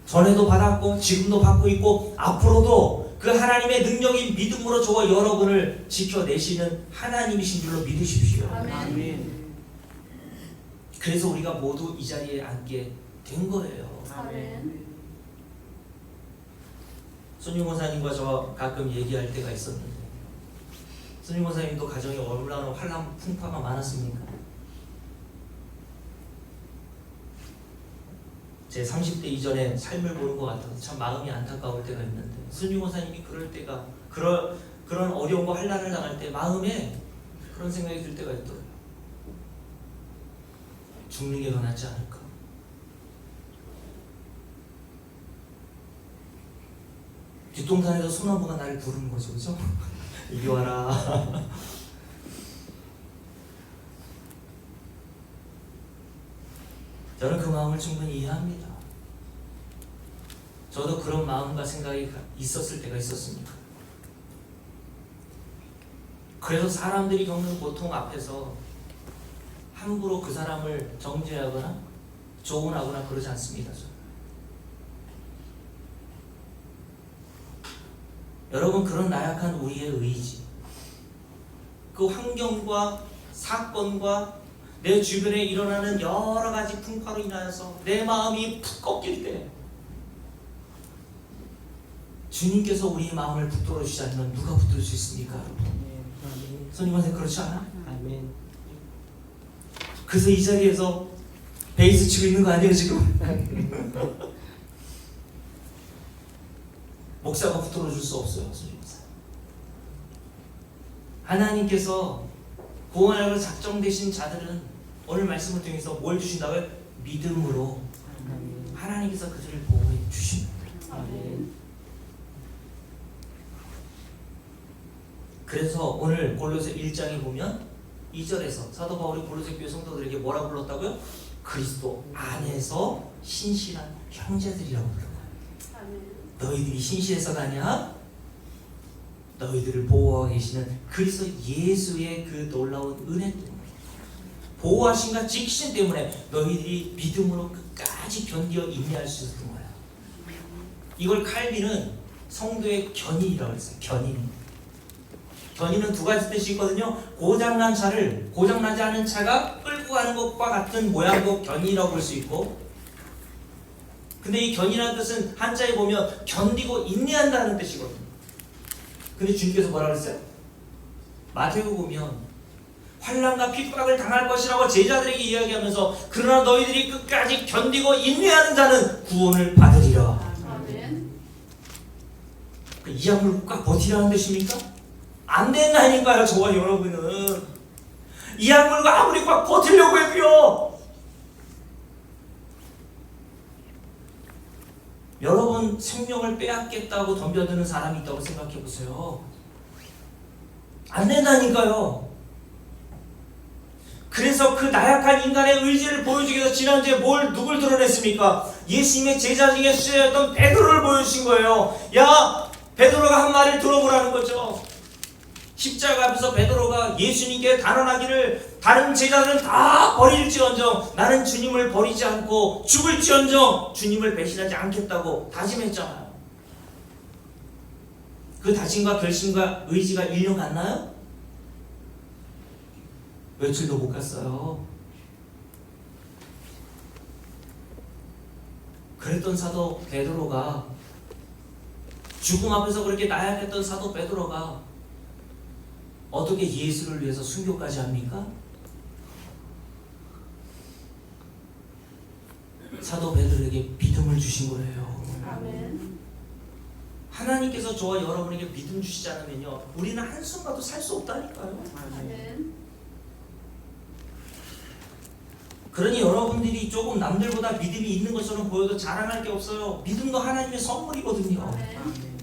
전에도 받았고 지금도 받고 있고 앞으로도 그 하나님의 능력이 믿음으로 저와 여러분을 지켜내시는 하나님이신 줄로 믿으십시오. 아멘. 그래서 우리가 모두 이 자리에 앉게 된 거예요. 아멘. 손윤권사님과 저 가끔 얘기할 때가 있었는데 손윤권사님도 가정에 얼마나 환란 풍파가 많았습니까? 제 30대 이전에 삶을 보는 것 같아서 참 마음이 안타까울 때가 있는데 손윤권사님이 그럴 때가 그런 어려움과 환란을 당할 때 마음에 그런 생각이 들 때가 있더라고요. 죽는 게 더 낫지 않을까? 뒷동산에서 소나무가 나를 부르는 거죠, 그죠? 이리 와라. 저는 그 마음을 충분히 이해합니다. 저도 그런 마음과 생각이 있었을 때가 있었습니다. 그래서 사람들이 겪는 고통 앞에서 함부로 그 사람을 정죄하거나 조언하거나 그러지 않습니다. 저는. 여러분, 그런 나약한 우리의 의지, 그 환경과 사건과 내 주변에 일어나는 여러 가지 풍파로 인하여서 내 마음이 푹 꺾일 때 주님께서 우리의 마음을 붙들어 주시지 않으면 누가 붙들 수 있습니까, 여러분? 손님한테 그렇지 않아? 아멘. 그래서 이 자리에서 베이스 치고 있는 거 아니에요 지금? 목사가 붙들어 줄 수 없어요, 손님. 하나님께서 구원하려고 작정되신 자들은 오늘 말씀을 통해서 뭘 주신다고요? 믿음으로 하나님께서 그들을 보호해 주십니다. 아멘. 그래서 오늘 골로새 1장에 보면 2절에서 사도 바울이 골로새 교회 성도들에게 뭐라고 불렀다고요? 그리스도 안에서 신실한 형제들이라고 부른 거예요. 아멘. 너희들이 신실해서가 아니야, 너희들을 보호하고 계시는 그리스도 예수의 그 놀라운 은혜 때문에, 보호하신가 지키신 때문에 너희들이 믿음으로 끝까지 견디어 인내할 수 있었던 거야. 이걸 칼빈은 성도의 견인이라고 했어요. 견인은 두 가지 뜻이 있거든요. 고장나지 않은 차가 끌고 가는 것과 같은 모양도 견인이라고 볼 수 있고, 근데 이 견인이라는 뜻은 한자에 보면 견디고 인내한다는 뜻이거든요. 근데 주님께서 뭐라 그랬어요? 마태복음 보면 환난과 핍박을 당할 것이라고 제자들에게 이야기하면서 그러나 너희들이 끝까지 견디고 인내하는 자는 구원을 받으리라. 아멘. 이 약물을 꼭 버티라는 뜻입니까? 안 된다니까요. 저와 여러분은 이 약물과 아무리 꽉 버티려고 해도요, 여러분 생명을 빼앗겠다고 덤벼드는 사람이 있다고 생각해 보세요. 안 된다니까요. 그래서 그 나약한 인간의 의지를 보여주기 위해서 지난주에 누굴 드러냈습니까? 예수님의 제자 중에 수혜였던 베드로를 보여주신 거예요. 야, 베드로가 한 말을 들어보라는 거죠. 십자가 앞에서 베드로가 예수님께 단언하기를 다른 제자들은 다 버릴지언정 나는 주님을 버리지 않고 죽을지언정 주님을 배신하지 않겠다고 다짐했잖아요. 그 다짐과 결심과 의지가 1년 갔나요? 며칠도 못 갔어요. 그랬던 사도 베드로가, 죽음 앞에서 그렇게 나약했던 사도 베드로가 어떻게 예수를 위해서 순교까지 합니까? 사도 베드로에게 믿음을 주신 거예요. 아멘. 하나님께서 저와 여러분에게 믿음 주시지 않으면요, 우리는 한순간도 살 수 없다니까요. 아멘. 그러니 여러분들이 조금 남들보다 믿음이 있는 것처럼 보여도 자랑할 게 없어요. 믿음도 하나님의 선물이거든요. 아멘.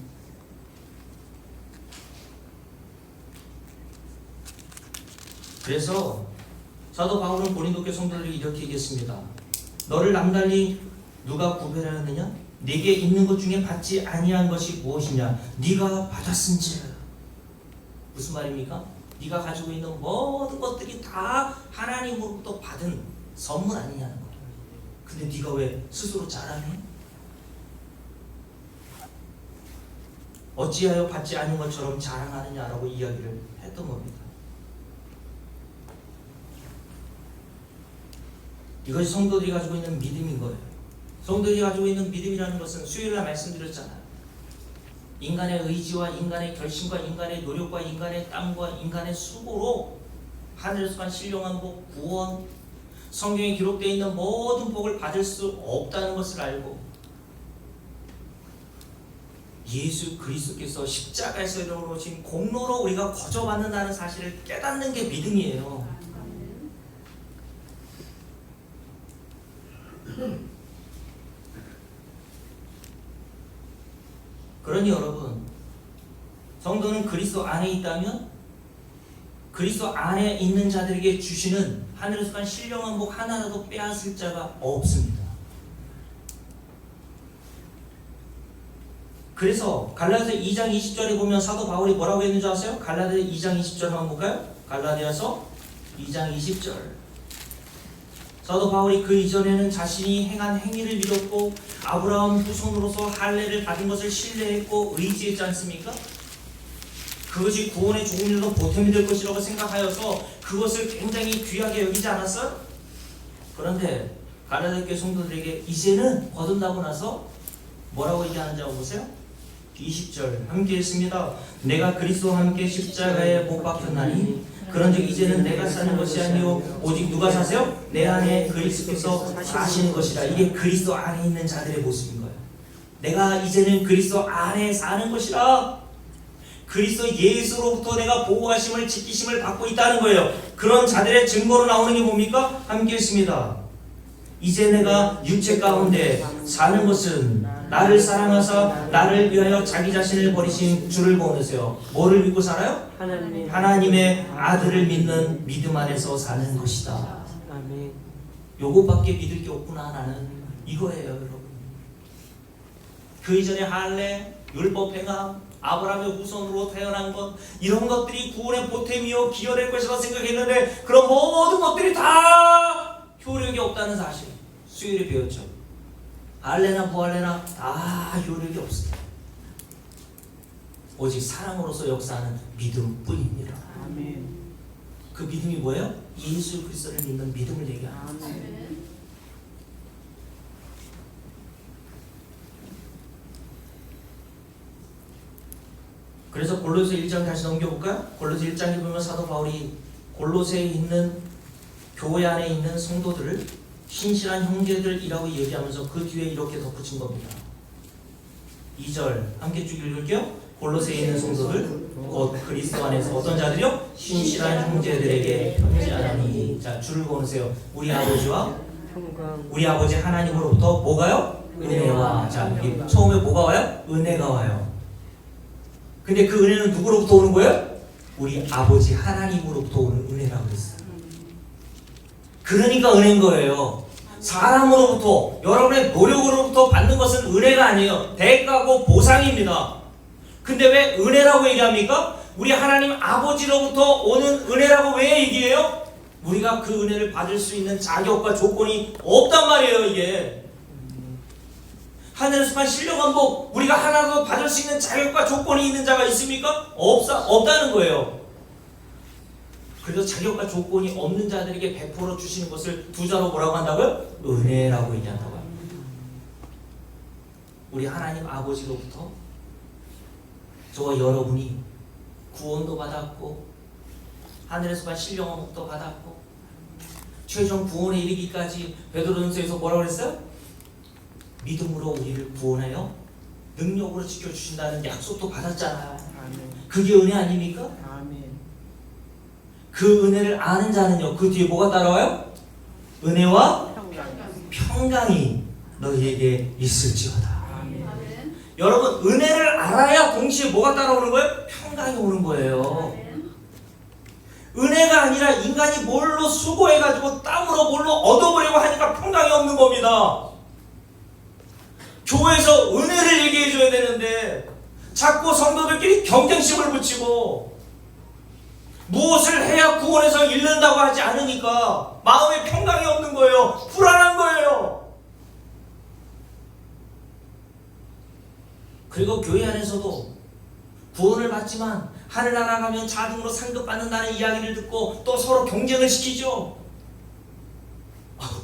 그래서 사도 바울은 고린도 교회 성도들에게 이렇게 얘기했습니다. 너를 남달리 누가 구별하느냐? 네게 있는 것 중에 받지 아니한 것이 무엇이냐? 네가 받았은즉. 무슨 말입니까? 네가 가지고 있는 모든 것들이 다 하나님으로부터 받은 선물 아니냐는 거예요. 근데 네가 왜 스스로 자랑해? 어찌하여 받지 않은 것처럼 자랑하느냐라고 이야기를 했던 겁니다. 이것이 성도들이 가지고 있는 믿음인 거예요. 성도들이 가지고 있는 믿음이라는 것은 수요일날 말씀드렸잖아요. 인간의 의지와 인간의 결심과 인간의 노력과 인간의 땀과 인간의 수고로 하늘에서 간 신령한 복, 구원, 성경에 기록되어 있는 모든 복을 받을 수 없다는 것을 알고 예수 그리스도께서 십자가에서 이루어진 공로로 우리가 거저받는다는 사실을 깨닫는 게 믿음이에요. 그러니 여러분, 성도는 그리스도 안에 있다면 그리스도 안에 있는 자들에게 주시는 하늘에서 간 신령한 복 하나라도 빼앗을 자가 없습니다. 그래서 갈라디아서 2장 20절에 보면 사도 바울이 뭐라고 했는지 아세요? 갈라디아서 2장 20절 한번 볼까요? 갈라디아서 2장 20절. 사도 바울이 그 이전에는 자신이 행한 행위를 믿었고 아브라함 후손으로서 할례를 받은 것을 신뢰했고 의지했지 않습니까? 그것이 구원의 조금이라도 보탬이 될 것이라고 생각하여서 그것을 굉장히 귀하게 여기지 않았어요? 그런데 갈라디아 교회 성도들에게 이제는 거듭나고 나서 뭐라고 얘기하는지 한번 보세요. 20절 함께 읽습니다. 내가 그리스도와 함께 십자가에 못 박혔나니 그런즉 이제는 내가 사는 것이 아니요 오직 누가 사세요? 내 안에 그리스도께서 사시는 것이라. 이게 그리스도 안에 있는 자들의 모습인 거예요. 내가 이제는 그리스도 안에 사는 것이라. 그리스도 예수로부터 내가 보호하심을 지키심을 받고 있다는 거예요. 그런 자들의 증거로 나오는 게 뭡니까? 함께 읽습니다. 이제 내가 육체 가운데 사는 것은 나를 사랑하사 나를 위하여 자기 자신을 버리신 주를 보내세요. 뭐를 믿고 살아요? 하나님의 아들을 믿는 믿음 안에서 사는 것이다. 아멘. 요것밖에 믿을 게 없구나 나는. 이거예요 여러분. 그 이전에 할례, 율법 행함, 아브라함의 후손으로 태어난 것, 이런 것들이 구원의 보탬이요 기여될 것이라고 생각했는데 그런 모든 것들이 다 효력이 없다는 사실 수요일에 배웠죠. 할례나 부할례나 다 효력이 없습니다. 오직 사랑으로서 역사하는 믿음뿐입니다. 아멘. 그 믿음이 뭐예요? 예수 그리스도를 믿는 믿음을 얘기합니다. 아멘. 아멘. 그래서 골로새 1장 다시 넘겨볼까요? 골로새 1장에 보면 사도 바울이 골로새에 있는 교회 안에 있는 성도들을 신실한 형제들이라고 얘기하면서 그 뒤에 이렇게 덧붙인 겁니다. 2절 함께 쭉 읽을게요. 골로새에 있는 성도들 곧 그리스도 안에서 어떤 자들이요? 신실한 형제들에게 편지하나니. 자, 줄을 그으세요. 우리 아버지와 평강. 우리 아버지 하나님으로부터 뭐가요? 은혜와. 자, 이게 처음에 뭐가 와요? 은혜가 와요. 근데 그 은혜는 누구로부터 오는 거예요? 우리 아버지 하나님으로부터 오는 은혜라고 했어요. 그러니까 은혜인 거예요. 사람으로부터, 여러분의 노력으로부터 받는 것은 은혜가 아니에요. 대가고 보상입니다. 근데 왜 은혜라고 얘기합니까? 우리 하나님 아버지로부터 오는 은혜라고 왜 얘기해요? 우리가 그 은혜를 받을 수 있는 자격과 조건이 없단 말이에요. 이게 하늘에서만 신령한복 우리가 하나도 받을 수 있는 자격과 조건이 있는 자가 있습니까? 없다는 거예요. 그래서 자격과 조건이 없는 자들에게 베풀어 주시는 것을 두 자로 뭐라고 한다고요? 은혜라고 얘기한다고 합니다. 우리 하나님 아버지로부터 저와 여러분이 구원도 받았고 하늘에서만 신령한 복도 받았고 최종 구원에 이르기까지 베드로전서에서 뭐라고 그랬어요? 믿음으로 우리를 구원하여 능력으로 지켜주신다는 약속도 받았잖아요. 아멘. 그게 은혜 아닙니까? 아멘. 그 은혜를 아는 자는요 그 뒤에 뭐가 따라와요? 은혜와 평강. 평강이 너희에게 있을지어다. 아멘. 아멘. 여러분 은혜를 알아야 동시에 뭐가 따라오는 거예요? 평강이 오는 거예요. 아멘. 은혜가 아니라 인간이 뭘로 수고해가지고 땀으로 뭘로 얻어보려고 하니까 평강이 없는 겁니다. 교회에서 은혜를 얘기해줘야 되는데 자꾸 성도들끼리 경쟁심을 붙이고 무엇을 해야 구원에서 잃는다고 하지 않으니까 마음에 평강이 없는 거예요. 불안한 거예요. 그리고 교회 안에서도 구원을 받지만 하늘나라 가면 자동으로 상급받는다는 이야기를 듣고 또 서로 경쟁을 시키죠.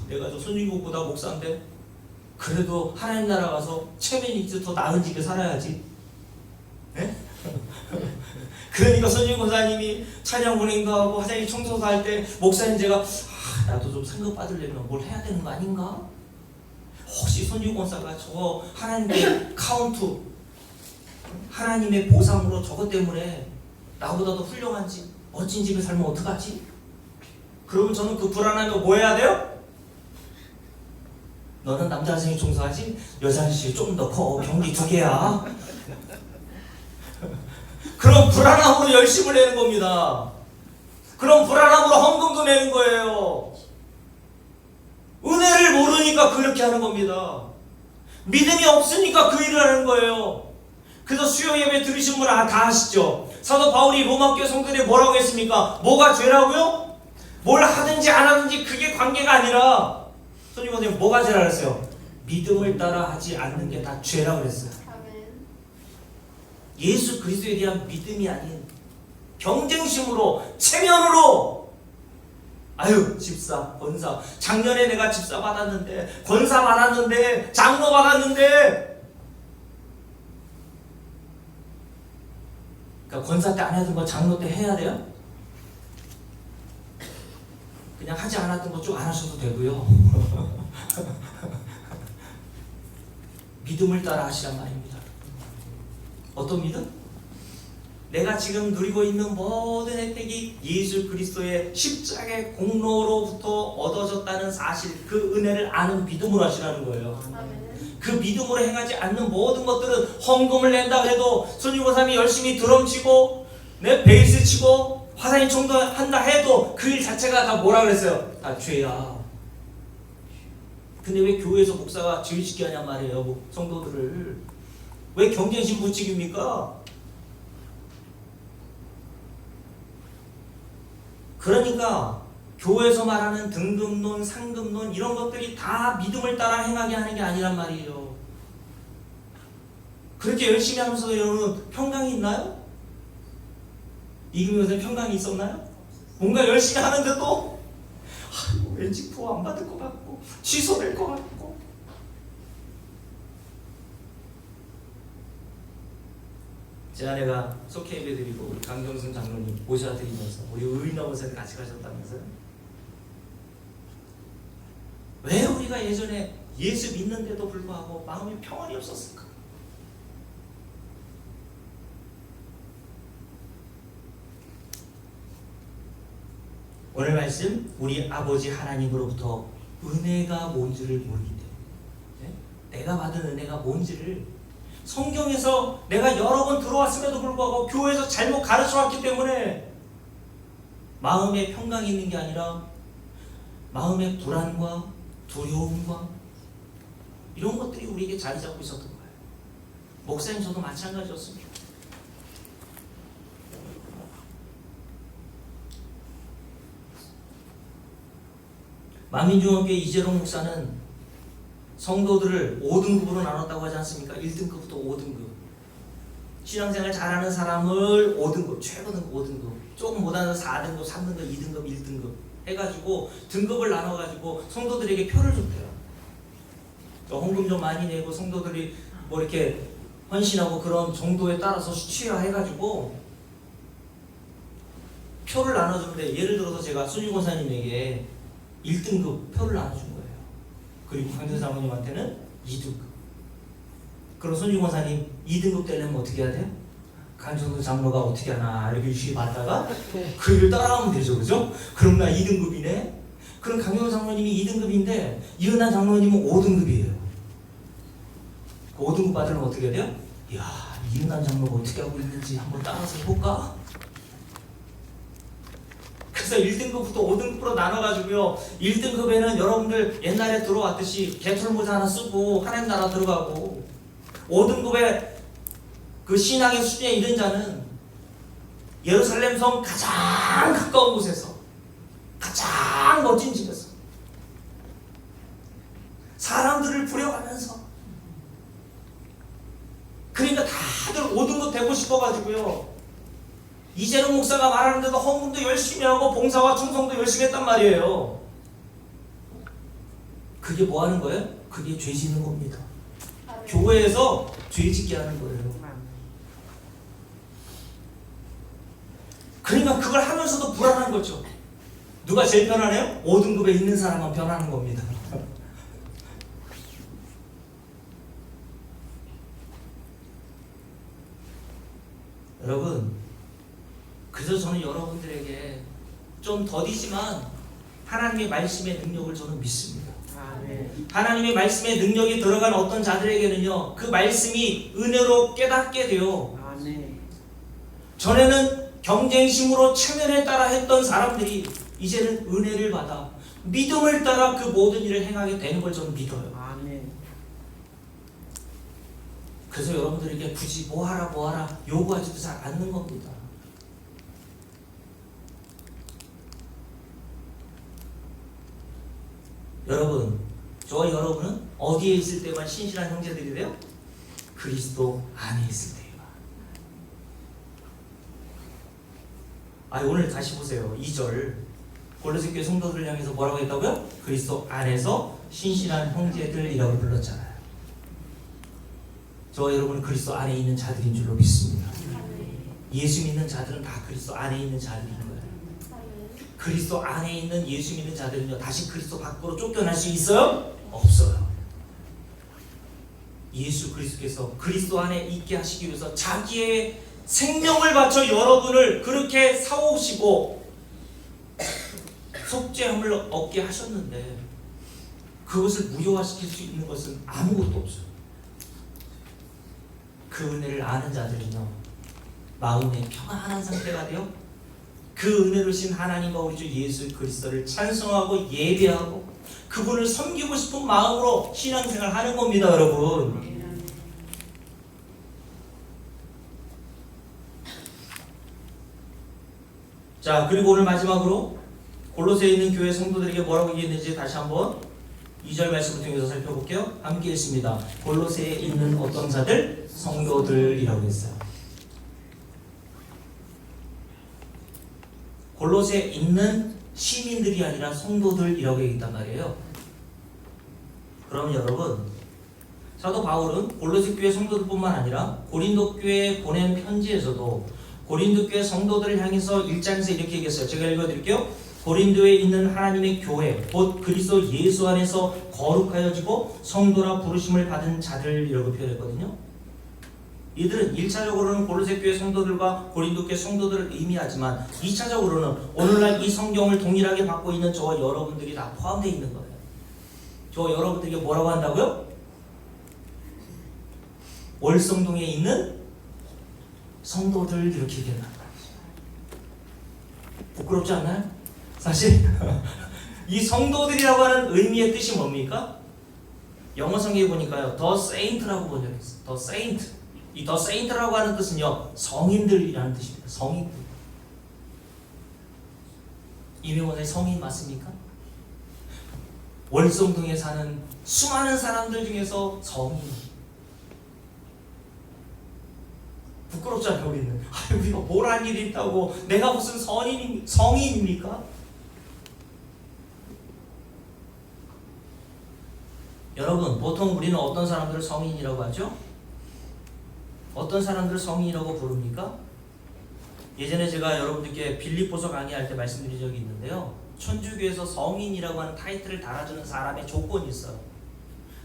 내가 저 선진국보다 목사인데 그래도 하나님 나라 가서 체면이 더 나은 집에 살아야지. 네? 그러니까 선진국 권사님이 찬양 운행도 하고 화장실 청소도 할 때 목사님 제가 나도 좀 상급 받으려면 뭘 해야 되는 거 아닌가? 혹시 선진국 권사가 저 하나님의 카운트 하나님의 보상으로 저것 때문에 나보다 더 훌륭한 집 멋진 집에 살면 어떡하지? 그러면 저는 그 불안하면 뭐 해야 돼요? 너는 남자 화장실 청소하지? 여자 화장실 좀 더 커. 경기 2개야. 그럼 불안함으로 열심을 내는 겁니다. 그럼 불안함으로 헌금도 내는 거예요. 은혜를 모르니까 그렇게 하는 겁니다. 믿음이 없으니까 그 일을 하는 거예요. 그래서 수요 예배 들으신 분 다 아시죠? 사도 바울이 로마교회 성도들이 뭐라고 했습니까? 뭐가 죄라고요? 뭘 하든지 안 하든지 그게 관계가 아니라 선생님 선생님 뭐가 죄라 그랬어요? 믿음을 따라 하지 않는 게 다 죄라고 그랬어요. 아멘. 예수 그리스도에 대한 믿음이 아닌 경쟁심으로, 체면으로. 아유, 집사, 권사, 작년에 내가 집사 받았는데, 권사 받았는데, 장로 받았는데. 그러니까 권사 때 안 하던 거 장로 때 해야 돼요? 그냥 하지 않았던 거 쭉 안 하셔도 되고요. 믿음을 따라 하시란 말입니다. 어떤 믿음? 내가 지금 누리고 있는 모든 혜택이 예수 그리스도의 십자가의 공로로부터 얻어졌다는 사실, 그 은혜를 아는 믿음으로 하시라는 거예요. 아멘. 그 믿음으로 행하지 않는 모든 것들은 헌금을 낸다고 해도, 손님고삼이 열심히 드럼 치고 내 베이스 치고 화사인 총도한다 해도 그 일 자체가 다 뭐라 그랬어요? 다 죄야. 근데 왜 교회에서 목사가 죄짓게 하냔 말이에요. 성도들을. 왜 경쟁심 부추깁니까? 그러니까 교회에서 말하는 등급론, 상급론 이런 것들이 다 믿음을 따라 행하게 하는 게 아니란 말이에요. 그렇게 열심히 하면서 여러분 평강이 있나요? 이금요새 평강이 있었나요? 뭔가 열심히 하는데도 왠지 부호 안 받을 것 같고 취소될 것 같고. 제 아내가 속해 예배드리고 우리 강경순 장로님 모셔드리면서 우리 의인어머니를 같이 가셨다면서요? 왜 우리가 예전에 예수 믿는데도 불구하고 마음에 평안이 없었을까? 오늘 말씀, 우리 아버지 하나님으로부터 은혜가 뭔지를 모르기 때문에, 내가 받은 은혜가 뭔지를 성경에서 내가 여러 번 들어왔음에도 불구하고 교회에서 잘못 가르쳐왔기 때문에 마음에 평강이 있는 게 아니라 마음의 불안과 두려움과 이런 것들이 우리에게 자리 잡고 있었던 거예요. 목사님 저도 마찬가지였습니다. 만민중앙교회 이재롱 목사는 성도들을 5등급으로 나눴다고 하지 않습니까? 1등급부터 5등급. 신앙생활 잘하는 사람을 5등급, 최고 등급 5등급, 조금 못하는 4등급, 3등급, 2등급, 1등급 해가지고 등급을 나눠가지고 성도들에게 표를 줬대요. 헌금 좀 많이 내고 성도들이 뭐 이렇게 헌신하고 그런 정도에 따라서 수치화해가지고 표를 나눠주는데, 예를 들어서 제가 순위 권사님에게 1등급 표를 나눠준 거예요. 그리고 강전 사모님한테는 2등급. 그럼 손주 권사님 2등급 되려면 어떻게 해야 돼요? 강전도 장로가 어떻게 하나 이렇게 유심히 봤다가 그 일을 따라하면 되죠, 그죠? 그럼 나 2등급이네. 그럼 강전 장로님이 2등급인데 이은한 장로님은 5등급이에요. 그 5등급 받으려면 어떻게 해야 돼요? 이야, 이은한 장로가 어떻게 하고 있는지 한번 따라서 해볼까? 그래서 1등급부터 5등급으로 나눠가지고요, 1등급에는 여러분들 옛날에 들어왔듯이 개털모자 하나 쓰고 하나님 나라 들어가고, 5등급에 그 신앙의 수준에 이른 자는 예루살렘 성 가장 가까운 곳에서 가장 멋진 집에서 사람들을 부려가면서, 그러니까 다들 5등급 되고 싶어가지고요, 이재룡 목사가 말하는데도 헌금도 열심히 하고 봉사와 충성도 열심히 했단 말이에요. 그게 뭐 하는 거예요? 그게 죄 짓는 겁니다. 아멘. 교회에서 죄 짓게 하는 거예요. 그러니까 그걸 하면서도 불안한 거죠. 누가 제일 편안해요? 5등급에 있는 사람만 편안한 겁니다. 여러분, 그래서 저는 여러분들에게 좀 더디지만 하나님의 말씀의 능력을 저는 믿습니다. 하나님의 말씀의 능력이 들어간 어떤 자들에게는요, 그 말씀이 은혜로 깨닫게 돼요. 전에는 경쟁심으로 체면에 따라 했던 사람들이 이제는 은혜를 받아 믿음을 따라 그 모든 일을 행하게 되는 걸 저는 믿어요. 그래서 여러분들에게 굳이 뭐하라 요구하지도 잘 않는 겁니다. 여러분, 저와 여러분은 어디에 있을 때만 신실한 형제들이 돼요? 그리스도 안에 있을 때에만. 오늘 다시 보세요. 2절 골로새 교회 성도들을 향해서 뭐라고 했다고요? 그리스도 안에서 신실한 형제들이라고 불렀잖아요. 저와 여러분은 그리스도 안에 있는 자들인 줄로 믿습니다. 예수 믿는 자들은 다 그리스도 안에 있는 자들인 거예요. 그리스도 안에 있는 예수 믿는 자들은요, 다시 그리스도 밖으로 쫓겨날 수 있어요? 없어요. 예수 그리스도께서 그리스도 안에 있게 하시기 위해서 자기의 생명을 바쳐 여러분을 그렇게 사오시고 속죄함을 얻게 하셨는데, 그것을 무효화시킬 수 있는 것은 아무것도 없어요. 그 은혜를 아는 자들은요, 마음의 평안한 상태가 되어 그 은혜를 신 하나님과 우리 주 예수 그리스도를 찬송하고 예배하고 그분을 섬기고 싶은 마음으로 신앙생활 하는 겁니다, 여러분. 자, 그리고 오늘 마지막으로 골로새에 있는 교회 성도들에게 뭐라고 얘기했는지 다시 한번 2절 말씀을 통해서 살펴볼게요. 함께 읽습니다. 골로새에 있는 어떤 자들? 성도들이라고 했어요. 골로새에 있는 시민들이 아니라 성도들이라고 얘기했단 말이에요. 그러면 여러분, 사도 바울은 골로새 교회 성도들뿐만 아니라 고린도 교회에 보낸 편지에서도 고린도 교회 성도들을 향해서 1장에서 이렇게 얘기했어요. 제가 읽어드릴게요. 고린도에 있는 하나님의 교회 곧 그리스도 예수 안에서 거룩하여지고 성도라 부르심을 받은 자들이라고 표현했거든요. 이들은 1차적으로는 골로새 교회 성도들과 고린도 교회 성도들을 의미하지만 2차적으로는 오늘날 이 성경을 동일하게 받고 있는 저와 여러분들이 다 포함되어 있는 거예요. 저와 여러분들에게 뭐라고 한다고요? 월성동에 있는 성도들 이렇게 얘기한단 말이에요. 부끄럽지 않나요? 사실 이 성도들이라고 하는 의미의 뜻이 뭡니까? 영어 성경에 보니까요, The Saint라고 번역했어요. The Saint. 이 The Saint라고 하는 뜻은요, 성인들이라는 뜻입니다. 성인들. 이명원의 성인 맞습니까? 월성동에 사는 수많은 사람들 중에서 성인. 부끄럽잖아요, 우리는. 우리가 뭘 할 일이 있다고, 내가 무슨 성인입니까? 여러분, 보통 우리는 어떤 사람들을 성인이라고 하죠? 어떤 사람들을 성인이라고 부릅니까? 예전에 제가 여러분들께 빌립보서 강의할 때 말씀드린 적이 있는데요, 천주교에서 성인이라고 하는 타이틀을 달아주는 사람의 조건이 있어요.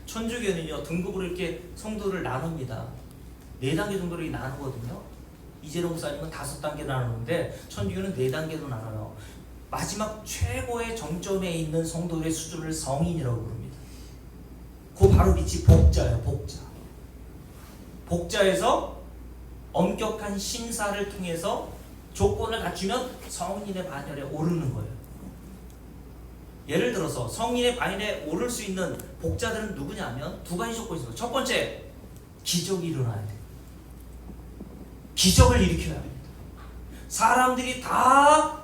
천주교는요, 등급으로 이렇게 성도를 나눕니다. 4단계 정도로 나누거든요. 이재동 목사님은 5단계 나누는데 천주교는 4단계로 나눠요. 마지막 최고의 정점에 있는 성도의 수준을 성인이라고 부릅니다. 그 바로 밑이 복자예요. 복자. 복자에서 엄격한 심사를 통해서 조건을 갖추면 성인의 반열에 오르는 거예요. 예를 들어서 성인의 반열에 오를 수 있는 복자들은 누구냐면 2가지 조건이 있어요. 첫 번째, 기적이 일어나야 돼요. 기적을 일으켜야 합니다. 사람들이 다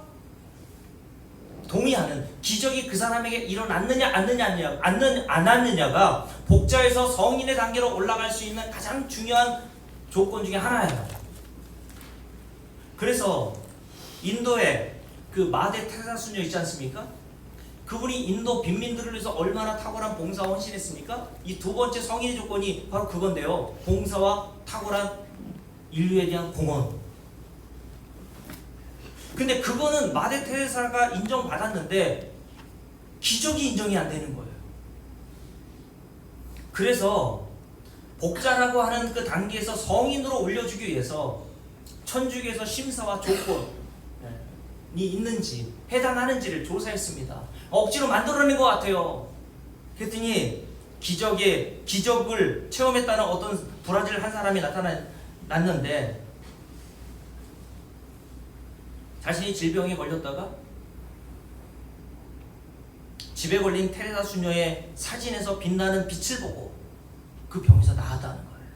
동의하는 기적이 그 사람에게 일어났느냐 안 났느냐가 복자에서 성인의 단계로 올라갈 수 있는 가장 중요한 조건 중에 하나예요. 그래서 인도에 그 마대 테레사 수녀 있지 않습니까? 그분이 인도 빈민들을 위해서 얼마나 탁월한 봉사와 헌신했습니까? 이 2번째 성인의 조건이 바로 그건데요, 봉사와 탁월한 인류에 대한 공헌. 근데 그거는 마대 테레사가 인정받았는데 기적이 인정이 안 되는 거예요. 그래서 복자라고 하는 그 단계에서 성인으로 올려주기 위해서 천주교에서 심사와 조건이 있는지 해당하는지를 조사했습니다. 억지로 만들어낸 것 같아요. 그랬더니 기적을 체험했다는 어떤 브라질 한 사람이 나타났는데, 자신이 질병에 걸렸다가 집에 걸린 테레사 수녀의 사진에서 빛나는 빛을 보고 그 병에서 나았다는 거예요.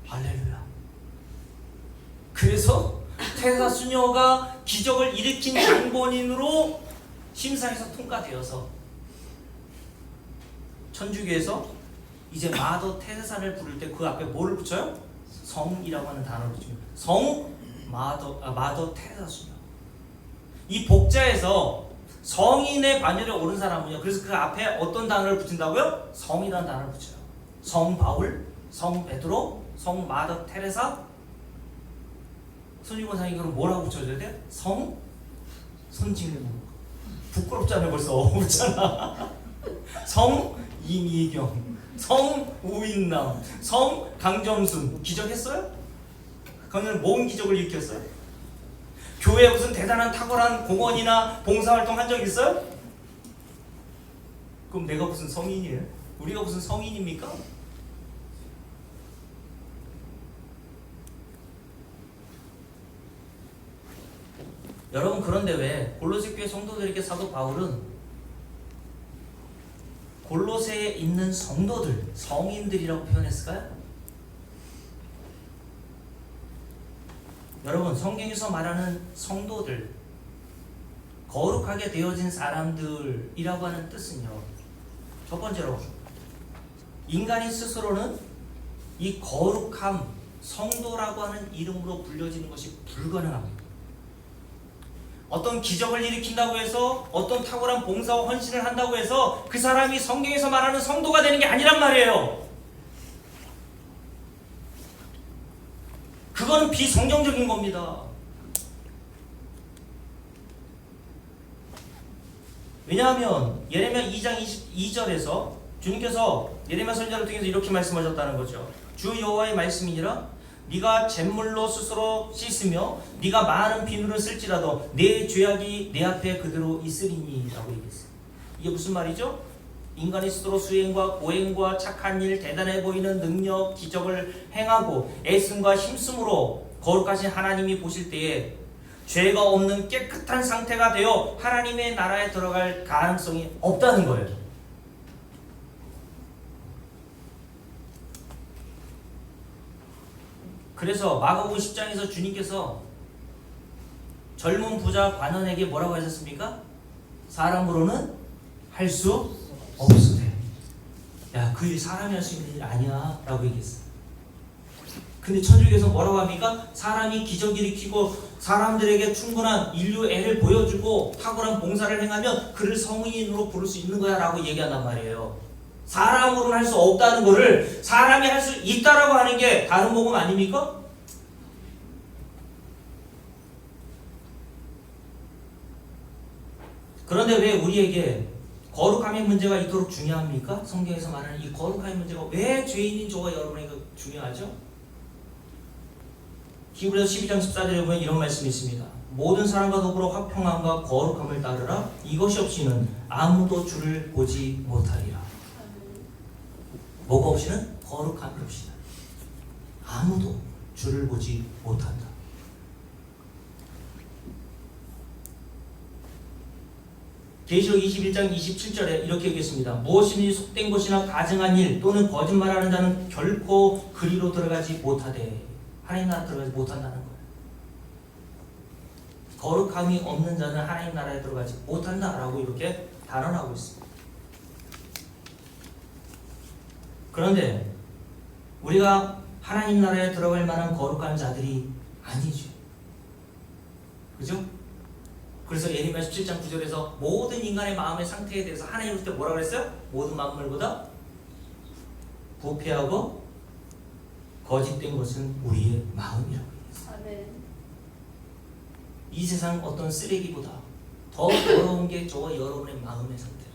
할렐루야. 그래서 테레사 수녀가 기적을 일으킨 장본인으로 심사에서 통과되어서 천주교에서 이제 마더 테레사를 부를 때 그 앞에 뭐를 붙여요? 성이라고 하는 단어를 붙여요. 마더 테레사 수녀. 이 복자에서 성인의 반열에 오른 사람은요. 그래서 그 앞에 어떤 단어를 붙인다고요? 성이라는 단어를 붙여요. 성 바울, 성 베드로, 성 마더 테레사. 손익원상이 그럼 뭐라고 붙여줘야 돼? 성 손진우. 부끄럽잖아요. 벌써 붙잖아. 성 이미경, 성 우인남, 성 강점순. 기적했어요? 그거는 뭔 기적을 일으켰어요? 교회에 무슨 대단한 탁월한 공헌이나 봉사활동 한 적 있어요? 그럼 내가 무슨 성인이에요? 우리가 무슨 성인입니까? 여러분, 그런데 왜 골로새 교회 성도들에게 사도 바울은 골로새에 있는 성도들, 성인들이라고 표현했을까요? 여러분, 성경에서 말하는 성도들, 거룩하게 되어진 사람들이라고 하는 뜻은요, 첫 번째로 인간이 스스로는 이 거룩함, 성도라고 하는 이름으로 불려지는 것이 불가능합니다. 어떤 기적을 일으킨다고 해서, 어떤 탁월한 봉사와 헌신을 한다고 해서 그 사람이 성경에서 말하는 성도가 되는 게 아니란 말이에요. 그거는 비성경적인 겁니다. 왜냐하면 예레미야 2장 22절에서 주님께서 예레미야 선지자를 통해서 이렇게 말씀하셨다는 거죠. 주 여호와의 말씀이니라. 네가 잿물로 스스로 씻으며 네가 많은 비누를 쓸지라도 내 죄악이 내 앞에 그대로 있으리니 라고 얘기했어요. 이게 무슨 말이죠? 인간이 스스로 수행과 고행과 착한 일, 대단해 보이는 능력, 기적을 행하고 애씀과 힘쓰므로 거룩하신 하나님이 보실 때에 죄가 없는 깨끗한 상태가 되어 하나님의 나라에 들어갈 가능성이 없다는 거예요. 그래서 마가복음 10장에서 주님께서 젊은 부자 관원에게 뭐라고 하셨습니까? 사람으로는 할 수 없으되. 야, 그 일 사람이 할 수 있는 일 아니야 라고 얘기했어요. 근데 천주교에서 뭐라고 합니까? 사람이 기적 일으키고 사람들에게 충분한 인류애를 보여주고 탁월한 봉사를 행하면 그를 성인으로 부를 수 있는 거야 라고 얘기한단 말이에요. 사람으로는 할 수 없다는 거를 사람이 할 수 있다라고 하는 게 다른 복음 아닙니까? 그런데 왜 우리에게 거룩함의 문제가 이토록 중요합니까? 성경에서 말하는 이 거룩함의 문제가 왜 죄인인 저와 여러분에게 중요하죠? 히브리서 12장 14절에 보면 이런 말씀이 있습니다. 모든 사람과 더불어 화평함과 거룩함을 따르라. 이것이 없이는 아무도 주를 보지 못하리라. 뭐가 없이는? 거룩함이 없이는 아무도 주를 보지 못한다. 계시록 21장 27절에 이렇게 얘기했습니다. 무엇이든지 속된 것이나 가증한 일 또는 거짓말하는 자는 결코 그리로 들어가지 못하되 하나님 나라에 들어가지 못한다는 거예요. 거룩함이 없는 자는 하나님 나라에 들어가지 못한다라고 이렇게 단언하고 있습니다. 그런데 우리가 하나님 나라에 들어갈 만한 거룩한 자들이 아니죠. 그죠? 그래서 예레미야 17장 9절에서 모든 인간의 마음의 상태에 대해서 하나님 그때 뭐라고 그랬어요? 모든 만물보다 부패하고 거짓된 것은 우리의 마음이라고 했어요. 이 세상 어떤 쓰레기보다 더 더러운 게 저와 여러분의 마음의 상태예요.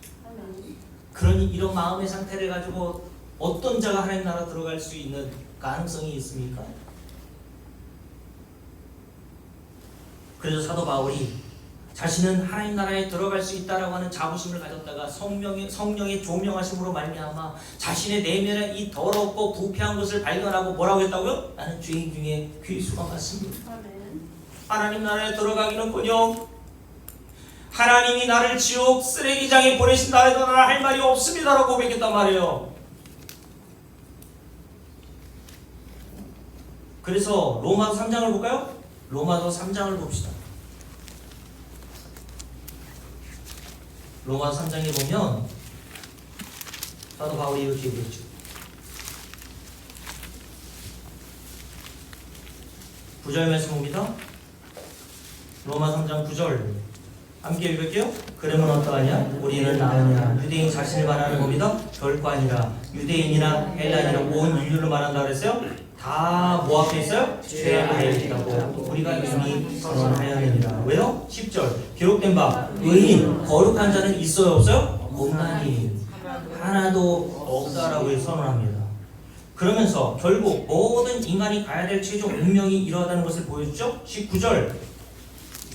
그러니 이런 마음의 상태를 가지고 어떤 자가 하나님 나라 들어갈 수 있는 가능성이 있습니까? 그래서 사도 바울이 자신은 하나님 나라에 들어갈 수 있다라고 하는 자부심을 가졌다가 성령의 조명하심으로 말미암아 자신의 내면의 이 더럽고 부패한 것을 발견하고 뭐라고 했다고요? 나는 죄인 중에 귀수가 맞습니다. 하나님 나라에 들어가기는커녕 하나님이 나를 지옥 쓰레기장에 보내신다 해도 나는 할 말이 없습니다라고 고백했단 말이에요. 그래서 로마서 3장을 볼까요? 로마서 3장을 봅시다. 로마서 3장에 보면 사도 바울이 이렇게 얘기했죠. 구절 말씀 봅니다. 로마 3장 9절 함께 읽을게요. 그러면 어떠하냐? 우리는 나으냐? 유대인 자신을 말하는 겁니다. 결코 아니라 유대인이나 헬라인이나 온 인류를 말한다 그랬어요. 다 뭐 앞에 있어요? 죄 아래에 있다고 우리가 이미 선언하였느니라. 왜요? 10절 기록된 바 의인 거룩한 자는 있어요 없어요? 없나니 하나도 없다라고 선언합니다. 그러면서 결국 모든 인간이 가야 될 최종 운명이 이러하다는 것을 보여주죠. 19절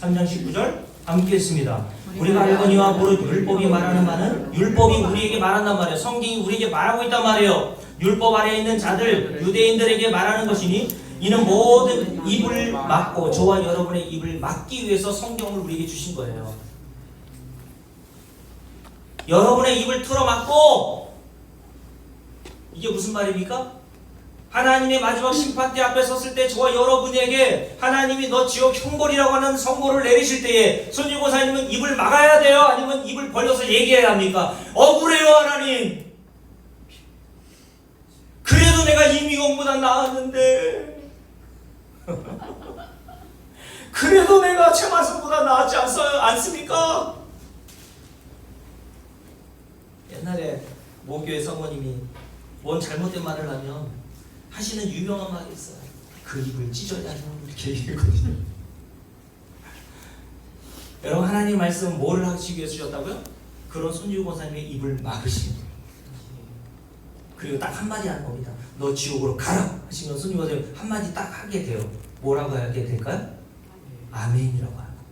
3장 19절 함께 했습니다. 우리가 알거니와 모르 율법이 말하는 바는 율법이 우리에게 말한단 말이에요. 성경이 우리에게 말하고 있단 말이에요. 율법 아래에 있는 자들 유대인들에게 말하는 것이니 이는 모든 입을 막고 저와 여러분의 입을 막기 위해서 성경을 우리에게 주신 거예요. 여러분의 입을 틀어막고 이게 무슨 말입니까? 하나님의 마지막 심판대 앞에 섰을 때 저와 여러분에게 하나님이 너 지옥 형벌이라고 하는 선고를 내리실 때에 손유고사님은 입을 막아야 돼요? 아니면 입을 벌려서 얘기해야 합니까? 억울해요 하나님. 그래도 내가 이미경보다 나았는데 그래도 내가 최만성보다 나았지 않습니까? 옛날에 모교회 성모님이 뭔 잘못된 말을 하면 하시는 유명한 말이 있어요. 그 입을 찢어야 해 이렇게 얘기했거든요. 여러분 하나님 말씀은 뭐를 하시기 위해 주셨다고요? 그런 손유 권사님의 입을 막으시는 거예요. 그리고 딱 한마디 하는 겁니다. 너 지옥으로 가라 하시면 손유 권사님 한마디 딱 하게 돼요. 뭐라고 하게 될까요? 아멘이라고 하는 거예요.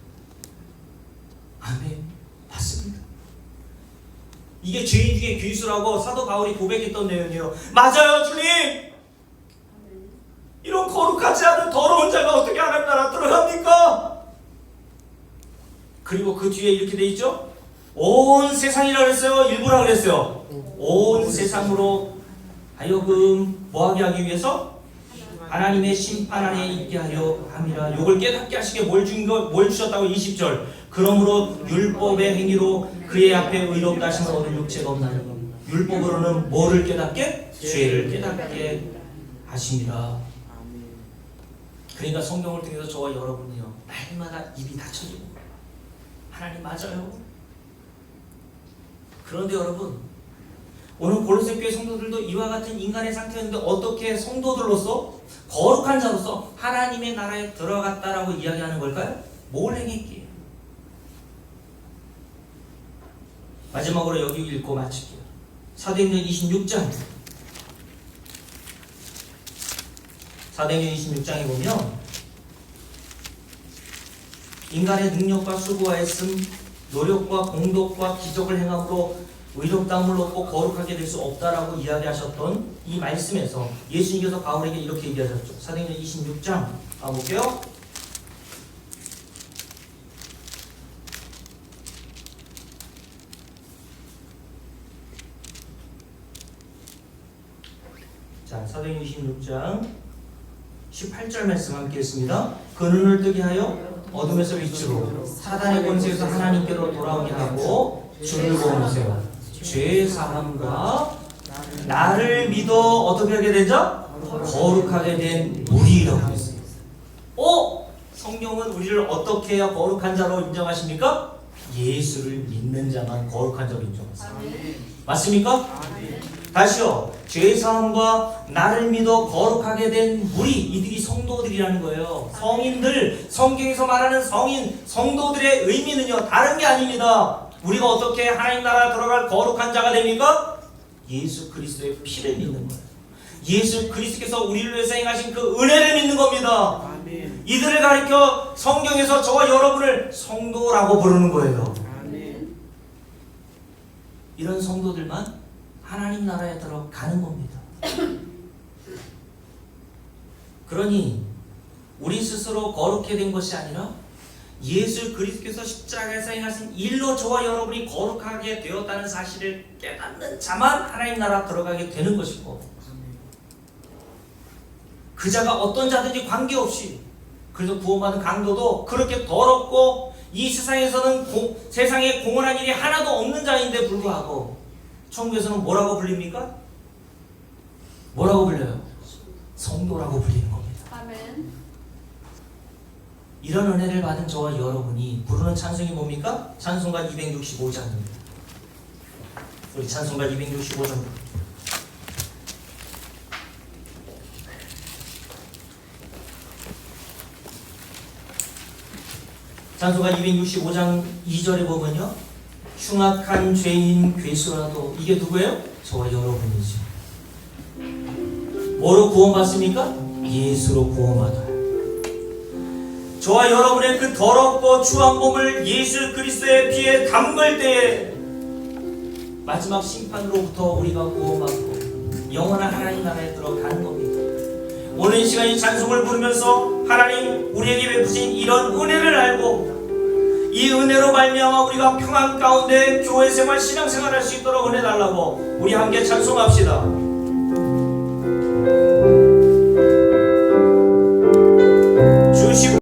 아멘 맞습니다. 이게 죄인 중에 귀수라고 사도 바울이 고백했던 내용이에요. 맞아요 주님. 이런 거룩하지 않은 더러운 자가 어떻게 하나님 나라 들어갑니까? 그리고 그 뒤에 이렇게 돼 있죠. 온 세상이라고 그랬어요. 일부라 그랬어요. 온 세상으로 하여금 뭐하게 하기 위해서? 하나님의 심판 아래에 있게 하려 함이라. 요걸 깨닫게 하시게 뭘 주셨다고? 20절 그러므로 율법의 행위로 그의 앞에 의롭다 하심을 얻을 육체가 없나니 율법으로는 뭐를 깨닫게? 죄를 깨닫게 하심이라. 그러니까 성경을 통해서 저와 여러분이요 날마다 입이 닫혀지고 하나님 맞아요. 그런데 여러분 오늘 골로새 교회 성도들도 이와 같은 인간의 상태였는데 어떻게 성도들로서 거룩한 자로서 하나님의 나라에 들어갔다라고 이야기하는 걸까요? 뭘 행했기에? 마지막으로 여기 읽고 마칠게요. 사도행전 26장 사도행전 26장에 보면 인간의 능력과 수고와 애씀, 노력과 공덕과 기적을 행함으로 의롭다함을 얻고 거룩하게 될 수 없다라고 이야기하셨던 이 말씀에서 예수님께서 바울에게 이렇게 얘기하셨죠. 사도행전 26장 가볼게요. 자, 사도행전 26장 18절 말씀 함께 했습니다. 그 눈을 뜨게 하여 어둠에서 빛으로 사단의 권세에서 하나님께로 돌아오게 하고 주를 보내세요. 죄 사함과 나를 믿어 어떻게 하게 되죠? 거룩하게 된 우리라고 했어요. 성경은 우리를 어떻게 해야 거룩한 자로 인정하십니까? 예수를 믿는 자만 거룩한 자로 인정하세요. 맞습니까? 다시요. 죄사함과 나를 믿어 거룩하게 된 우리 이들이 성도들이라는 거예요. 성인들, 성경에서 말하는 성인, 성도들의 의미는요 다른 게 아닙니다. 우리가 어떻게 하나님 나라 들어갈 거룩한 자가 됩니까? 예수 그리스도의 피를 믿는 거예요. 예수 그리스도께서 우리를 위해서 행하신 그 은혜를 믿는 겁니다. 아멘. 이들을 가리켜 성경에서 저와 여러분을 성도라고 부르는 거예요. 아멘. 이런 성도들만 하나님 나라에 들어가는 겁니다. 그러니 우리 스스로 거룩해 된 것이 아니라 예수 그리스도께서 십자가에서 행하신 일로 저와 여러분이 거룩하게 되었다는 사실을 깨닫는 자만 하나님 나라 들어가게 되는 것이고 그 자가 어떤 자든지 관계없이 그래서 구원받은 강도도 그렇게 더럽고 이 세상에서는 세상에 공헌한 일이 하나도 없는 자인데 불구하고 천국에서는 뭐라고 불립니까? 뭐라고 불려요? 성도라고 불리는 겁니다. 아멘. 이런 은혜를 받은 저와 여러분이 부르는 찬송이 뭡니까? 찬송가 265장입니다. 우리 찬송가 265장. 찬송가 265장 2절에 보면요, 흉악한 죄인 괴수라도, 이게 누구예요? 저와 여러분이죠. 뭐로 구원받습니까? 예수로 구원받아요. 저와 여러분의 그 더럽고 추한 몸을 예수 그리스도의 피에 담글 때에 마지막 심판으로부터 우리가 구원받고 영원한 하나님 나라에 들어가는 겁니다. 오늘 이 시간 이 찬송을 부르면서 하나님 우리에게 베푸신 이런 은혜를 알고 이 은혜로 말미암아 우리가 평안 가운데 교회 생활, 신앙생활 할 수 있도록 은혜 달라고 우리 함께 찬송합시다.